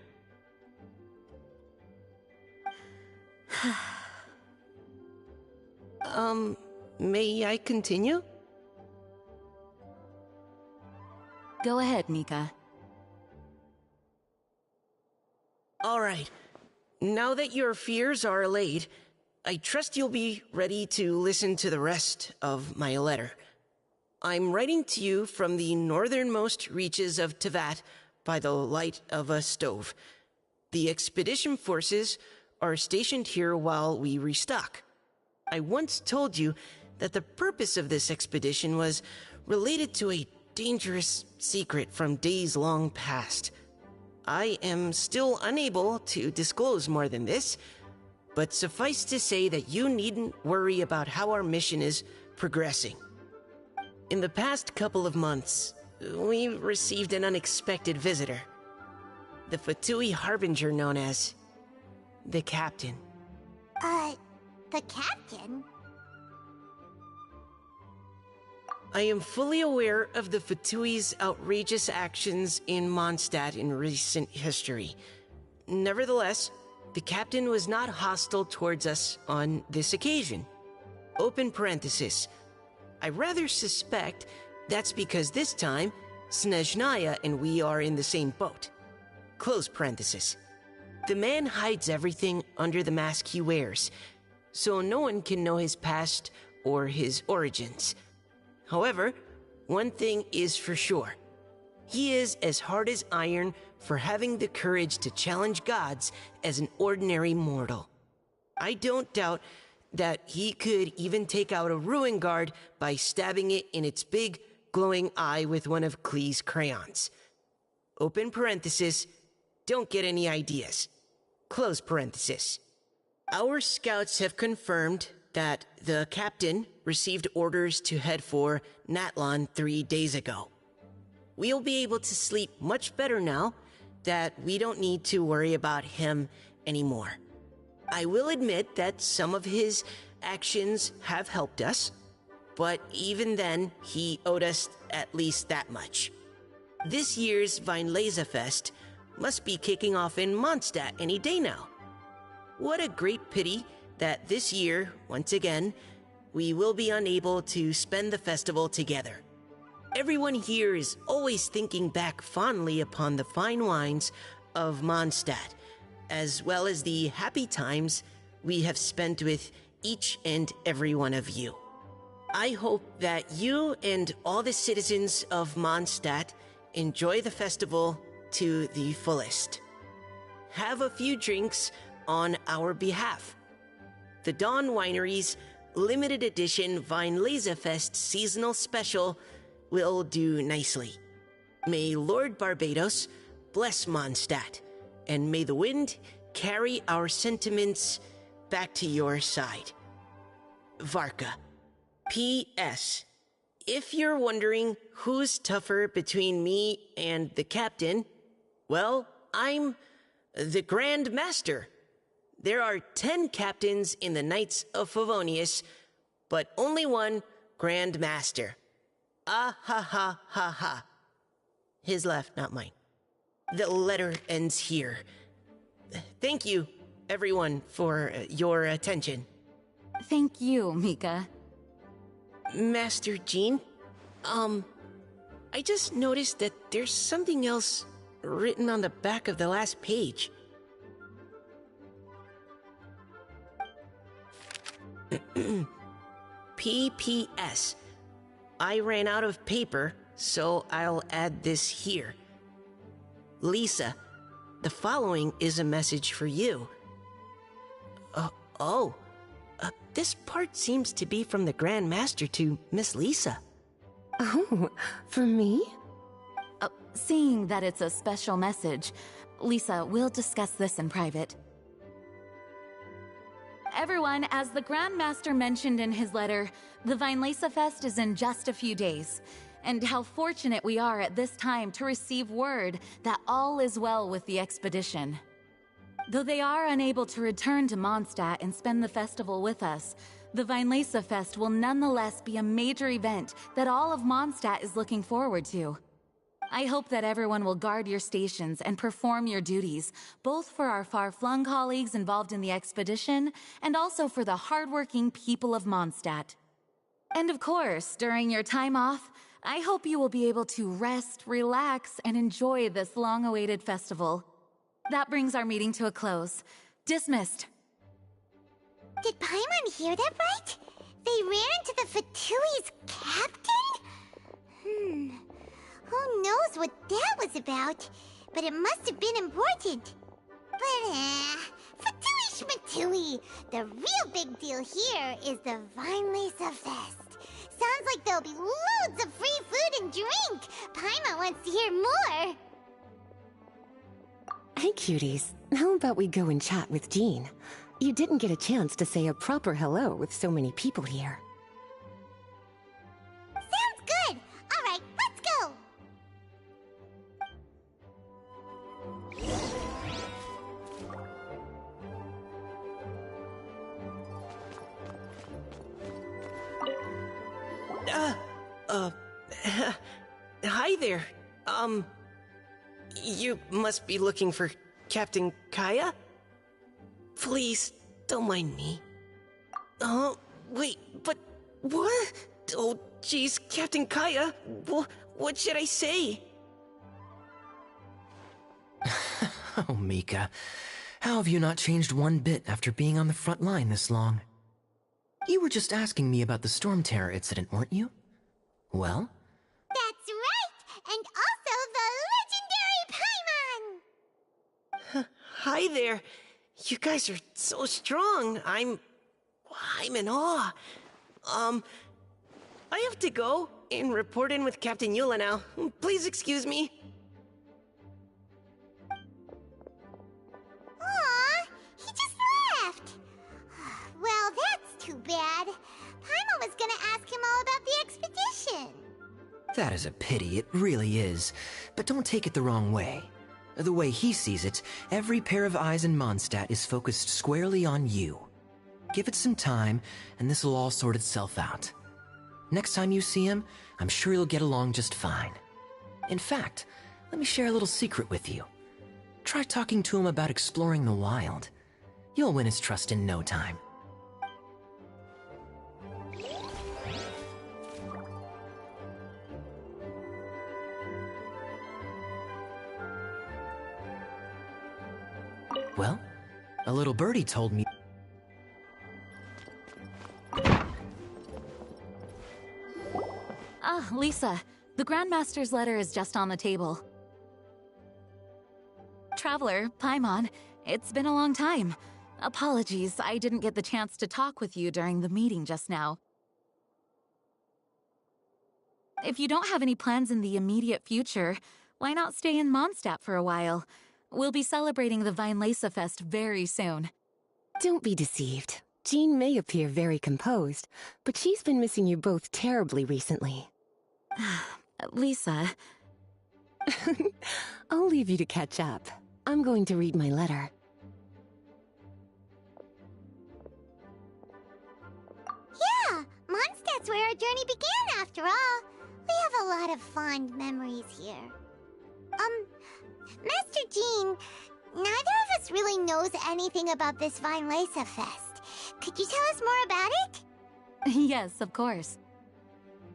May I continue? Go ahead, Mika. All right. Now that your fears are allayed, I trust you'll be ready to listen to the rest of my letter. I'm writing to you from the northernmost reaches of Tevat by the light of a stove. The expedition forces are stationed here while we restock. I once told you that the purpose of this expedition was related to a dangerous secret from days long past. I am still unable to disclose more than this, but suffice to say that you needn't worry about how our mission is progressing. In the past couple of months, we received an unexpected visitor. The Fatui Harbinger known as the Captain. The Captain? I am fully aware of the Fatui's outrageous actions in Mondstadt in recent history. Nevertheless, the Captain was not hostile towards us on this occasion. Open parenthesis. I rather suspect that's because this time, Snezhnaya and we are in the same boat. Close parenthesis. The man hides everything under the mask he wears, so no one can know his past or his origins. However, one thing is for sure. He is as hard as iron for having the courage to challenge gods as an ordinary mortal. I don't doubt that he could even take out a ruin guard by stabbing it in its big, glowing eye with one of Klee's crayons. Open parenthesis, don't get any ideas. Close parenthesis. Our scouts have confirmed that the Captain received orders to head for Natlan 3 days ago. We'll be able to sleep much better now that we don't need to worry about him anymore. I will admit that some of his actions have helped us, but even then, he owed us at least that much. This year's Weinlese Fest must be kicking off in Mondstadt any day now. What a great pity that this year, once again, we will be unable to spend the festival together. Everyone here is always thinking back fondly upon the fine wines of Mondstadt, as well as the happy times we have spent with each and every one of you. I hope that you and all the citizens of Mondstadt enjoy the festival to the fullest. Have a few drinks on our behalf. The Dawn Winery's limited edition Weinlesefest seasonal special will do nicely. May Lord Barbados bless Mondstadt, and may the wind carry our sentiments back to your side. Varka. P.S. If you're wondering who's tougher between me and the captain, well, I'm the Grand Master. There are 10 captains in the Knights of Favonius, but only one Grand Master. Ah ha ha ha ha. His laugh, not mine. The letter ends here. Thank you, everyone, for your attention. Thank you, Mika. Master Jean, I just noticed that there's something else written on the back of the last page. P.P.S. I ran out of paper, so I'll add this here. Lisa, the following is a message for you. This part seems to be from the Grand Master to Miss Lisa. Oh, for me? Seeing that it's a special message, Lisa, we'll discuss this in private. Everyone, as the Grand Master mentioned in his letter, the Weinlesefest is in just a few days. And how fortunate we are at this time to receive word that all is well with the expedition. Though they are unable to return to Mondstadt and spend the festival with us, the Weinlesefest will nonetheless be a major event that all of Mondstadt is looking forward to. I hope that everyone will guard your stations and perform your duties, both for our far-flung colleagues involved in the expedition and also for the hardworking people of Mondstadt. And of course, during your time off, I hope you will be able to rest, relax, and enjoy this long-awaited festival. That brings our meeting to a close. Dismissed. Did Paimon hear that right? They ran into the Fatui's captain? Who knows what that was about? But it must have been important. But, Fatui Schmatui! The real big deal here is the Weinlesefest. Sounds like there'll be loads of free food and drink. Paimon wants to hear more. Hey, cuties. How about we go and chat with Jean? You didn't get a chance to say a proper hello with so many people here. Sounds good! Alright, let's go! Hi there. You must be looking for Captain Kaya? Please, don't mind me. Oh, wait, but what? Oh, jeez, Captain Kaya, what should I say? Oh, Mika, how have you not changed one bit after being on the front line this long? You were just asking me about the Storm Terror incident, weren't you? Well? That's right! And also the legendary Paimon! Hi there. You guys are so strong. I'm in awe. I have to go and report in with Captain Eula now. Please excuse me. Aw, he just left. Well, that's too bad. Paimon was gonna ask him all about the expedition. That is a pity, it really is. But don't take it the wrong way. The way he sees it, every pair of eyes in Mondstadt is focused squarely on you. Give it some time, and this will all sort itself out. Next time you see him, I'm sure you'll get along just fine. In fact, let me share a little secret with you. Try talking to him about exploring the wild. You'll win his trust in no time. Well, a little birdie told me. Ah, Lisa, the Grandmaster's letter is just on the table. Traveler, Paimon, it's been a long time. Apologies, I didn't get the chance to talk with you during the meeting just now. If you don't have any plans in the immediate future, why not stay in Mondstadt for a while? We'll be celebrating the Weinlese Fest very soon. Don't be deceived. Jean may appear very composed, but she's been missing you both terribly recently. Lisa. I'll leave you to catch up. I'm going to read my letter. Yeah, Mondstadt's where our journey began after all. We have a lot of fond memories here. Master Jean, neither of us really knows anything about this Weinlese Fest. Could you tell us more about it? Yes, of course.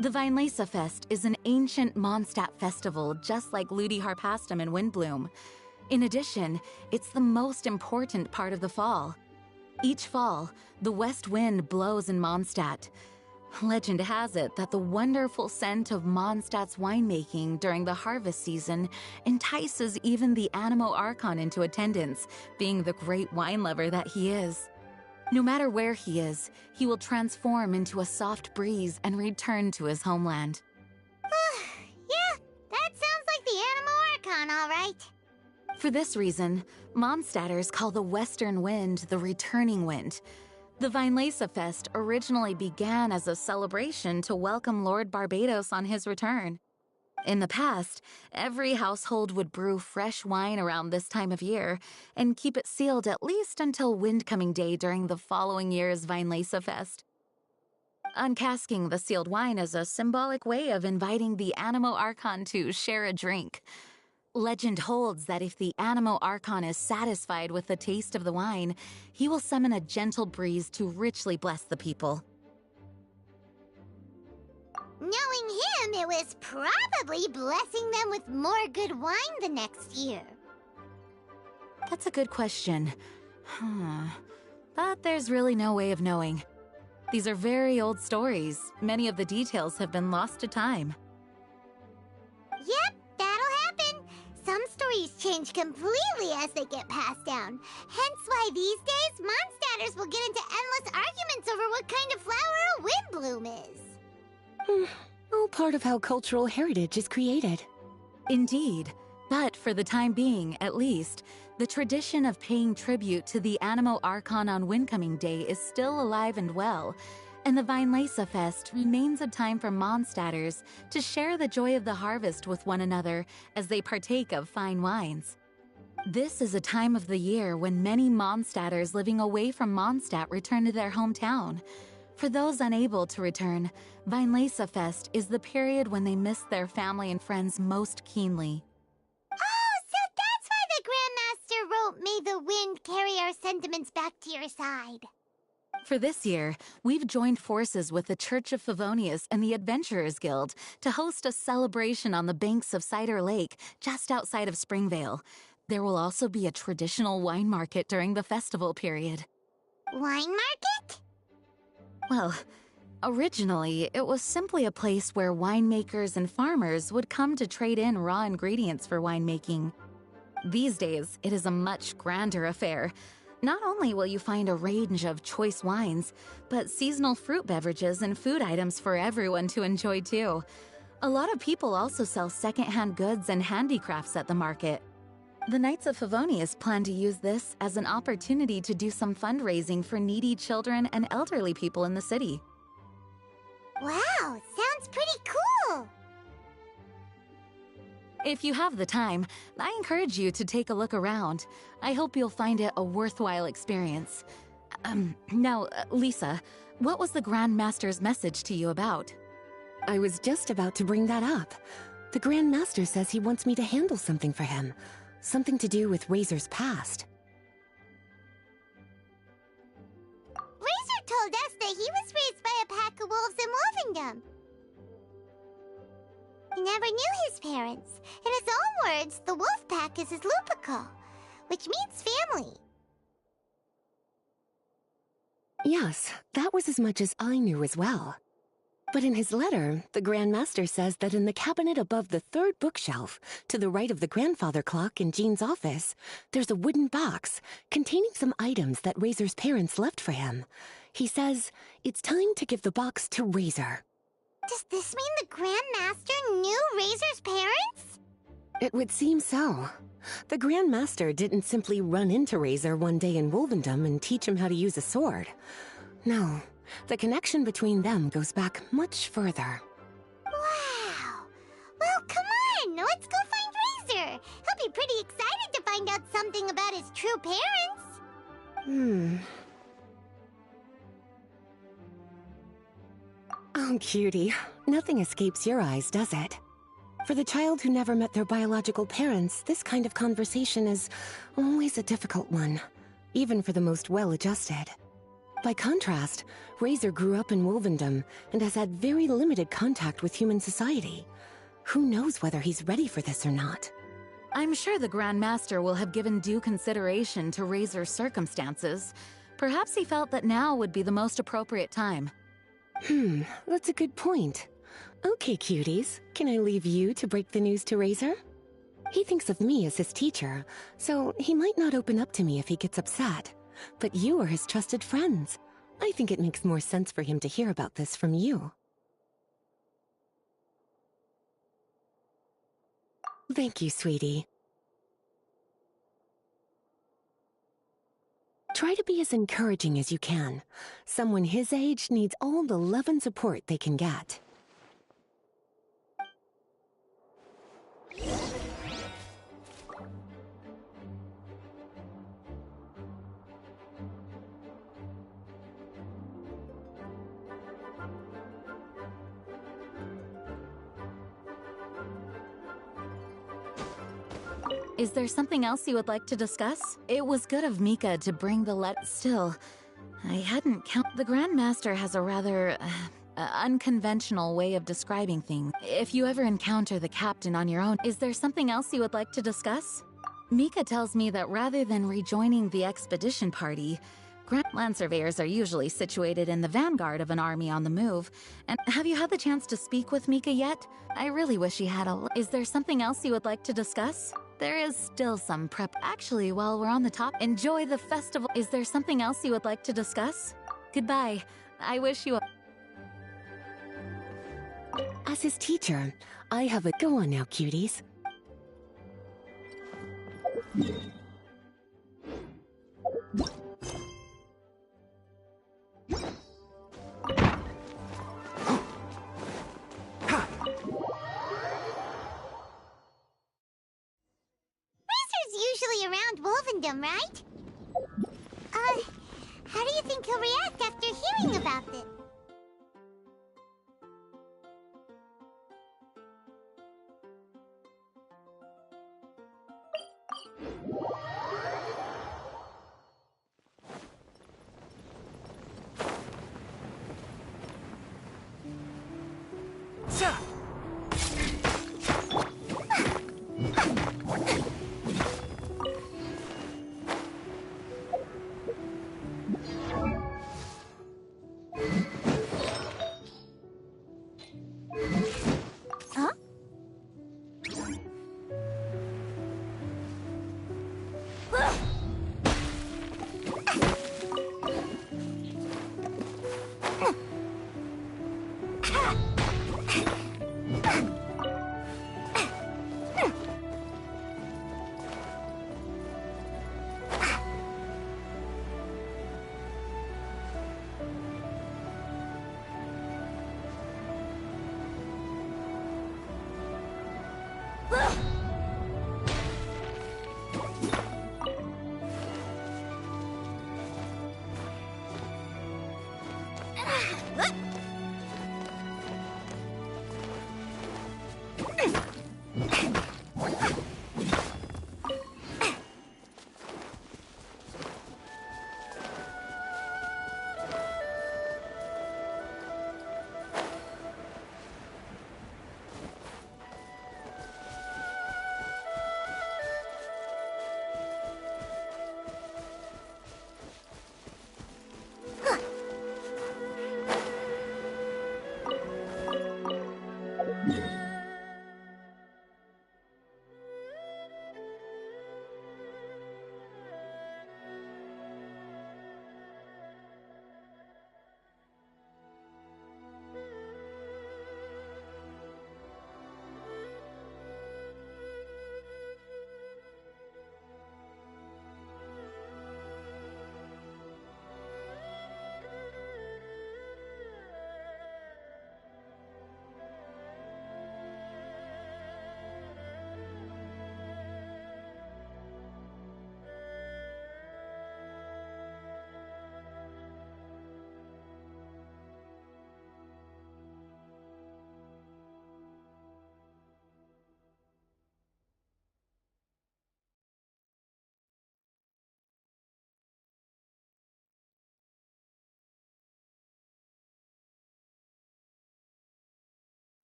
The Weinlese Fest is an ancient Mondstadt festival just like Ludi Harpastum and Windbloom. In addition, it's the most important part of the fall. Each fall, the west wind blows in Mondstadt. Legend has it that the wonderful scent of Mondstadt's winemaking during the harvest season entices even the Animo Archon into attendance, being the great wine lover that he is. No matter where he is, he will transform into a soft breeze and return to his homeland. Yeah, that sounds like the Animo Archon, all right. For this reason, Mondstadters call the western wind the returning wind. The Weinlese Fest originally began as a celebration to welcome Lord Barbados on his return. In the past, every household would brew fresh wine around this time of year and keep it sealed at least until Windcoming Day during the following year's Weinlese Fest. Uncasking the sealed wine is a symbolic way of inviting the Animo Archon to share a drink. Legend holds that if the Animo Archon is satisfied with the taste of the wine, he will summon a gentle breeze to richly bless the people. Knowing him, it was probably blessing them with more good wine the next year. That's a good question. But there's really no way of knowing. These are very old stories. Many of the details have been lost to time. Yep, that'll happen. Some stories change completely as they get passed down. Hence why these days, Mondstadters will get into endless arguments over what kind of flower a windbloom is. All part of how cultural heritage is created. Indeed. But for the time being, at least, the tradition of paying tribute to the Animo Archon on Windcoming Day is still alive and well, and the Weinlese Fest remains a time for Mondstadters to share the joy of the harvest with one another as they partake of fine wines. This is a time of the year when many Mondstadters living away from Mondstadt return to their hometown. For those unable to return, Weinlese Fest is the period when they miss their family and friends most keenly. Oh, so that's why the Grandmaster wrote, "May the wind carry our sentiments back to your side." For this year, we've joined forces with the Church of Favonius and the Adventurers Guild to host a celebration on the banks of Cider Lake, just outside of Springvale. There will also be a traditional wine market during the festival period. Wine market? Well, originally, it was simply a place where winemakers and farmers would come to trade in raw ingredients for winemaking. These days, it is a much grander affair. Not only will you find a range of choice wines, but seasonal fruit beverages and food items for everyone to enjoy too. A lot of people also sell secondhand goods and handicrafts at the market. The Knights of Favonius plan to use this as an opportunity to do some fundraising for needy children and elderly people in the city. Wow, sounds pretty cool! If you have the time, I encourage you to take a look around. I hope you'll find it a worthwhile experience. Now, Lisa, what was the Grand Master's message to you about? I was just about to bring that up. The Grand Master says he wants me to handle something for him. Something to do with Razor's past. Razor told us that he was raised by a pack of wolves in Wolvendom. He never knew his parents. In his own words, the wolf pack is his lupical, which means family. Yes, that was as much as I knew as well. But in his letter, the Grand Master says that in the cabinet above the third bookshelf, to the right of the grandfather clock in Jean's office, there's a wooden box containing some items that Razor's parents left for him. He says it's time to give the box to Razor. Does this mean the Grand Master knew Razor's parents? It would seem so. The Grand Master didn't simply run into Razor one day in Wolvendom and teach him how to use a sword. No, the connection between them goes back much further. Wow! Well, come on! Let's go find Razor! He'll be pretty excited to find out something about his true parents! Oh, cutie. Nothing escapes your eyes, does it? For the child who never met their biological parents, this kind of conversation is always a difficult one, even for the most well-adjusted. By contrast, Razor grew up in Wolvendom and has had very limited contact with human society. Who knows whether he's ready for this or not? I'm sure the Grand Master will have given due consideration to Razor's circumstances. Perhaps he felt that now would be the most appropriate time. That's a good point. Okay, cuties, can I leave you to break the news to Razor? He thinks of me as his teacher, so he might not open up to me if he gets upset. But you are his trusted friends. I think it makes more sense for him to hear about this from you. Thank you, sweetie. Try to be as encouraging as you can. Someone his age needs all the love and support they can get. Is there something else you would like to discuss? It was good of Mika to bring the still, I hadn't The Grand Master has a rather unconventional way of describing things. If you ever encounter the captain on your own, is there something else you would like to discuss? Mika tells me that rather than rejoining the expedition party, land surveyors are usually situated in the vanguard of an army on the move. And have you had the chance to speak with Mika yet? I really wish he had Is there something else you would like to discuss? There is still some prep. Actually, while we're on the top, enjoy the festival. Is there something else you would like to discuss? Goodbye. I wish you As his teacher, I have a... Go on now, cuties. Usually around Wolvendom, right? How do you think he'll react after hearing about it? Huh.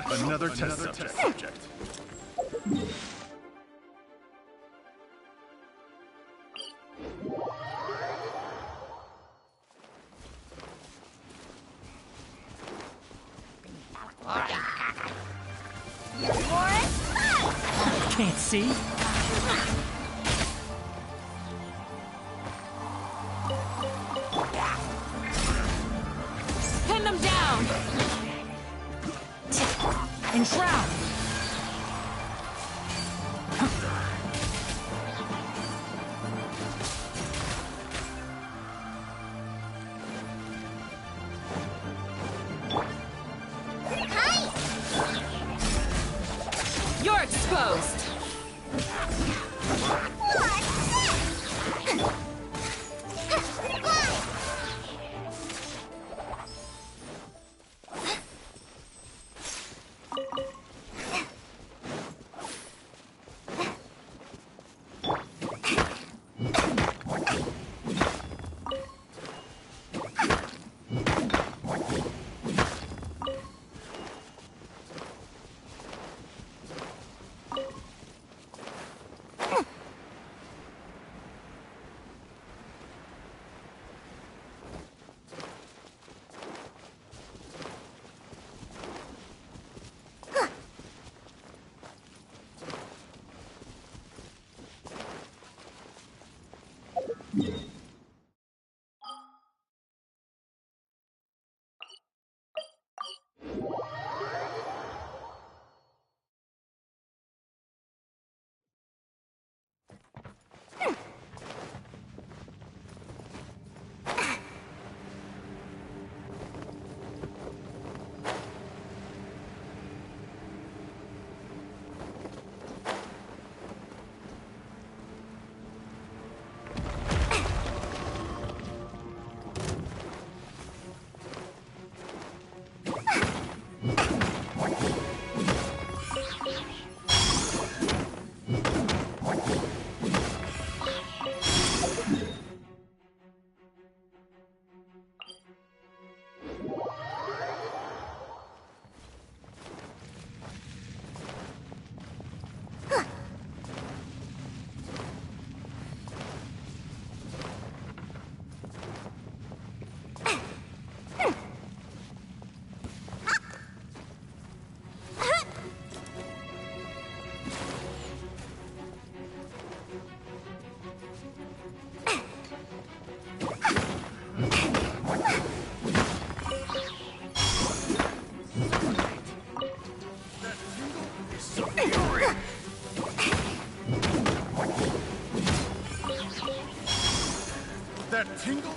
Another test subject. Can't see. Pin them down. Enshroud. You're exposed. That tingle?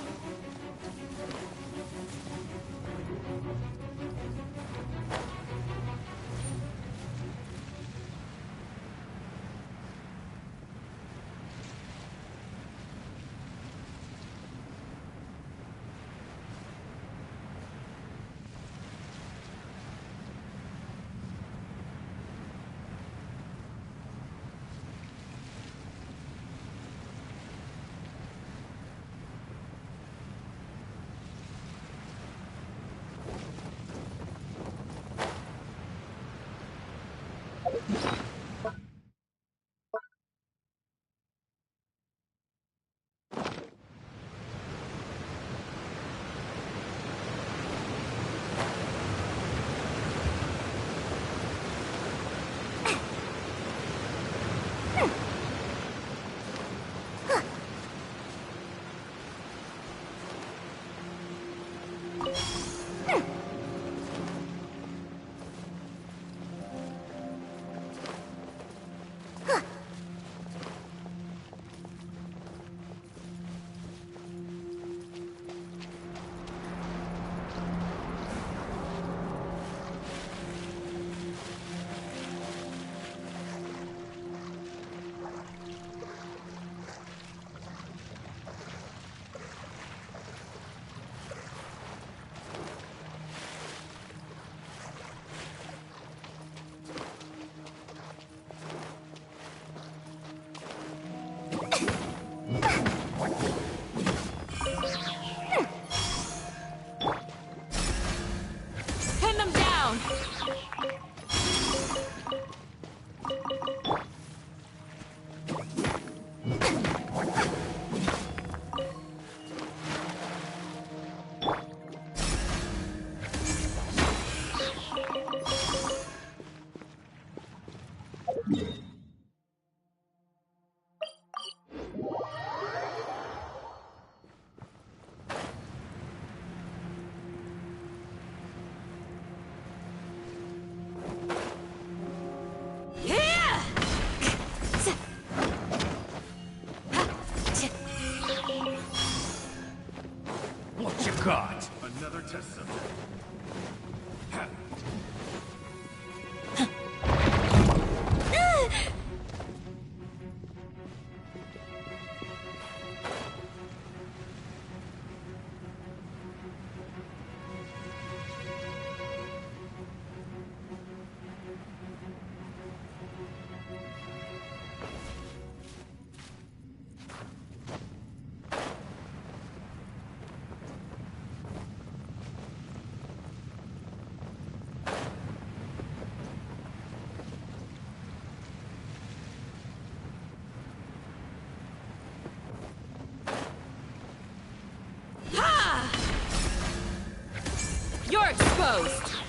outpost.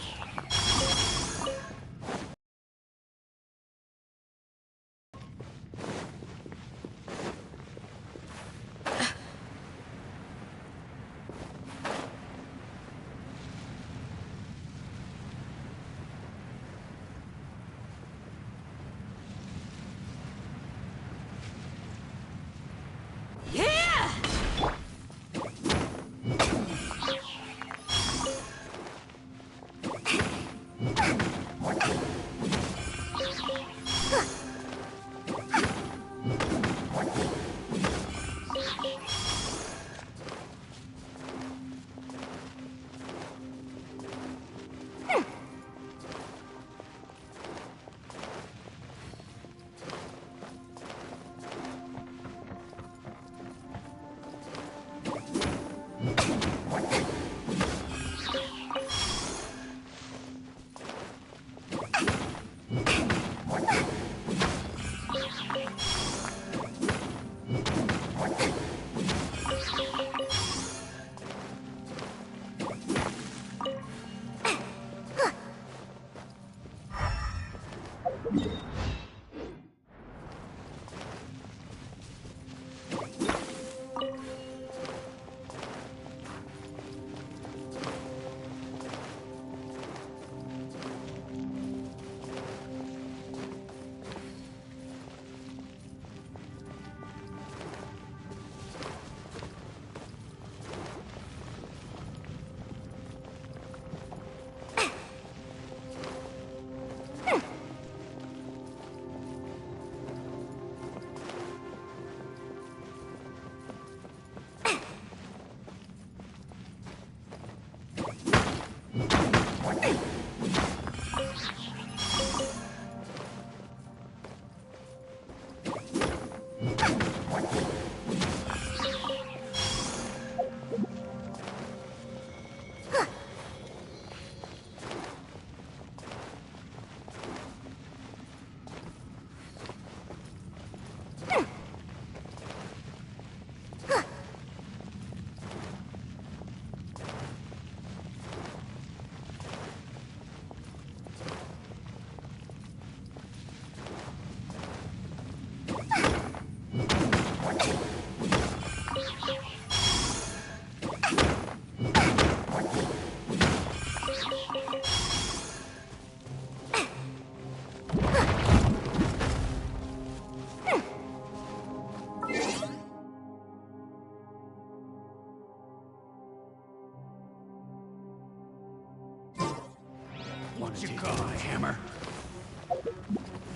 What you got, hammer?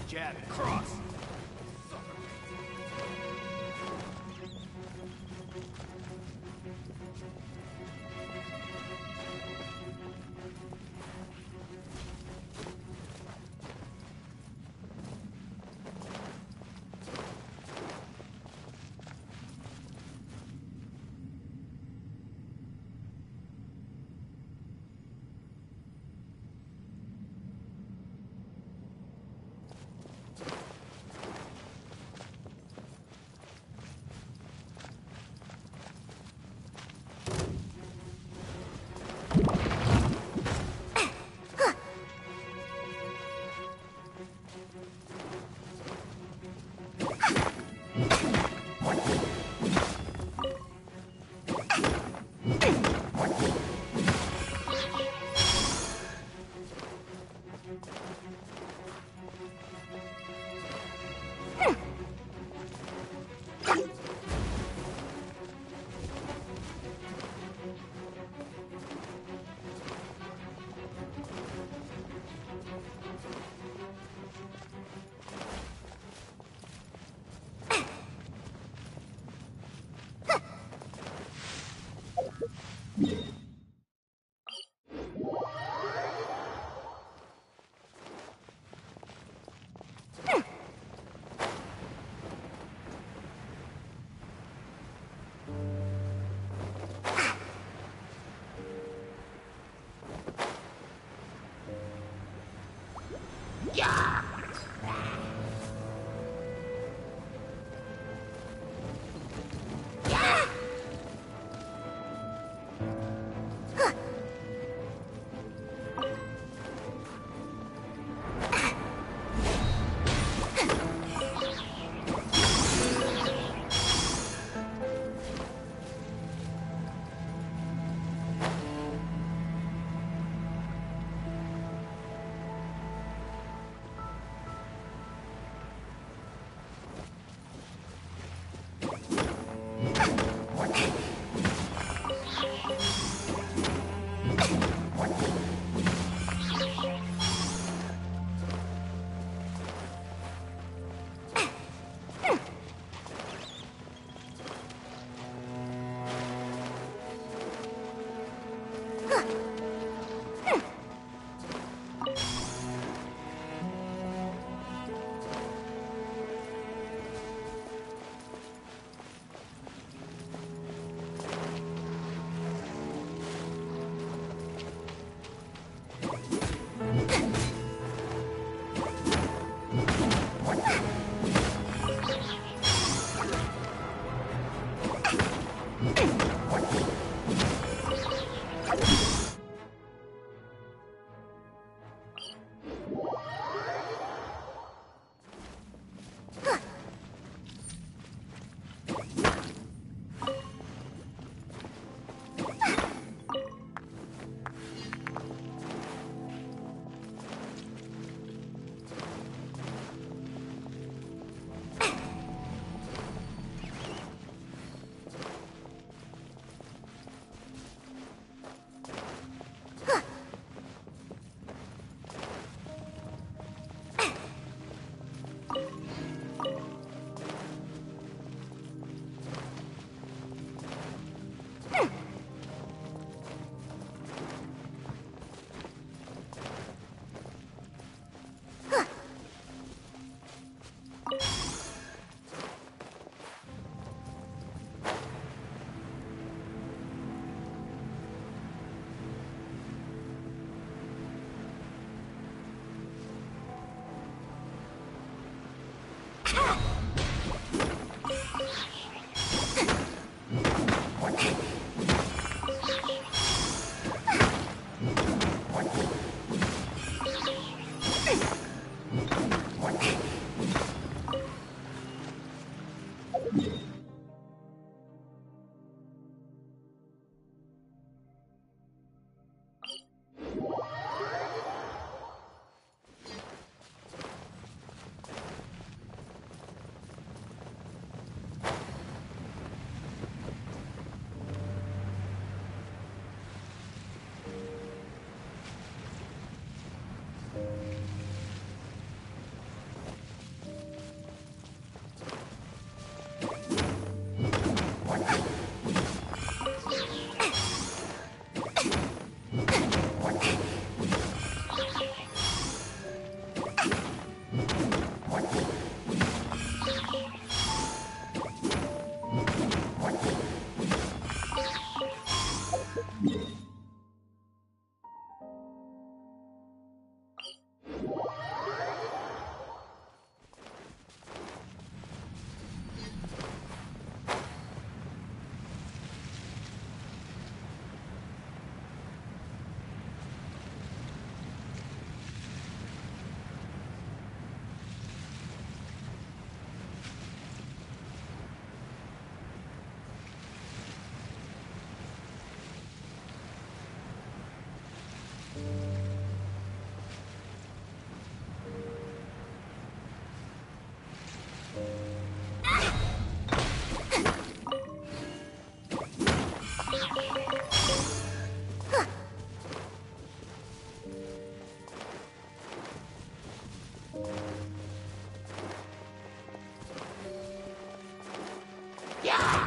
Jab and cross. What?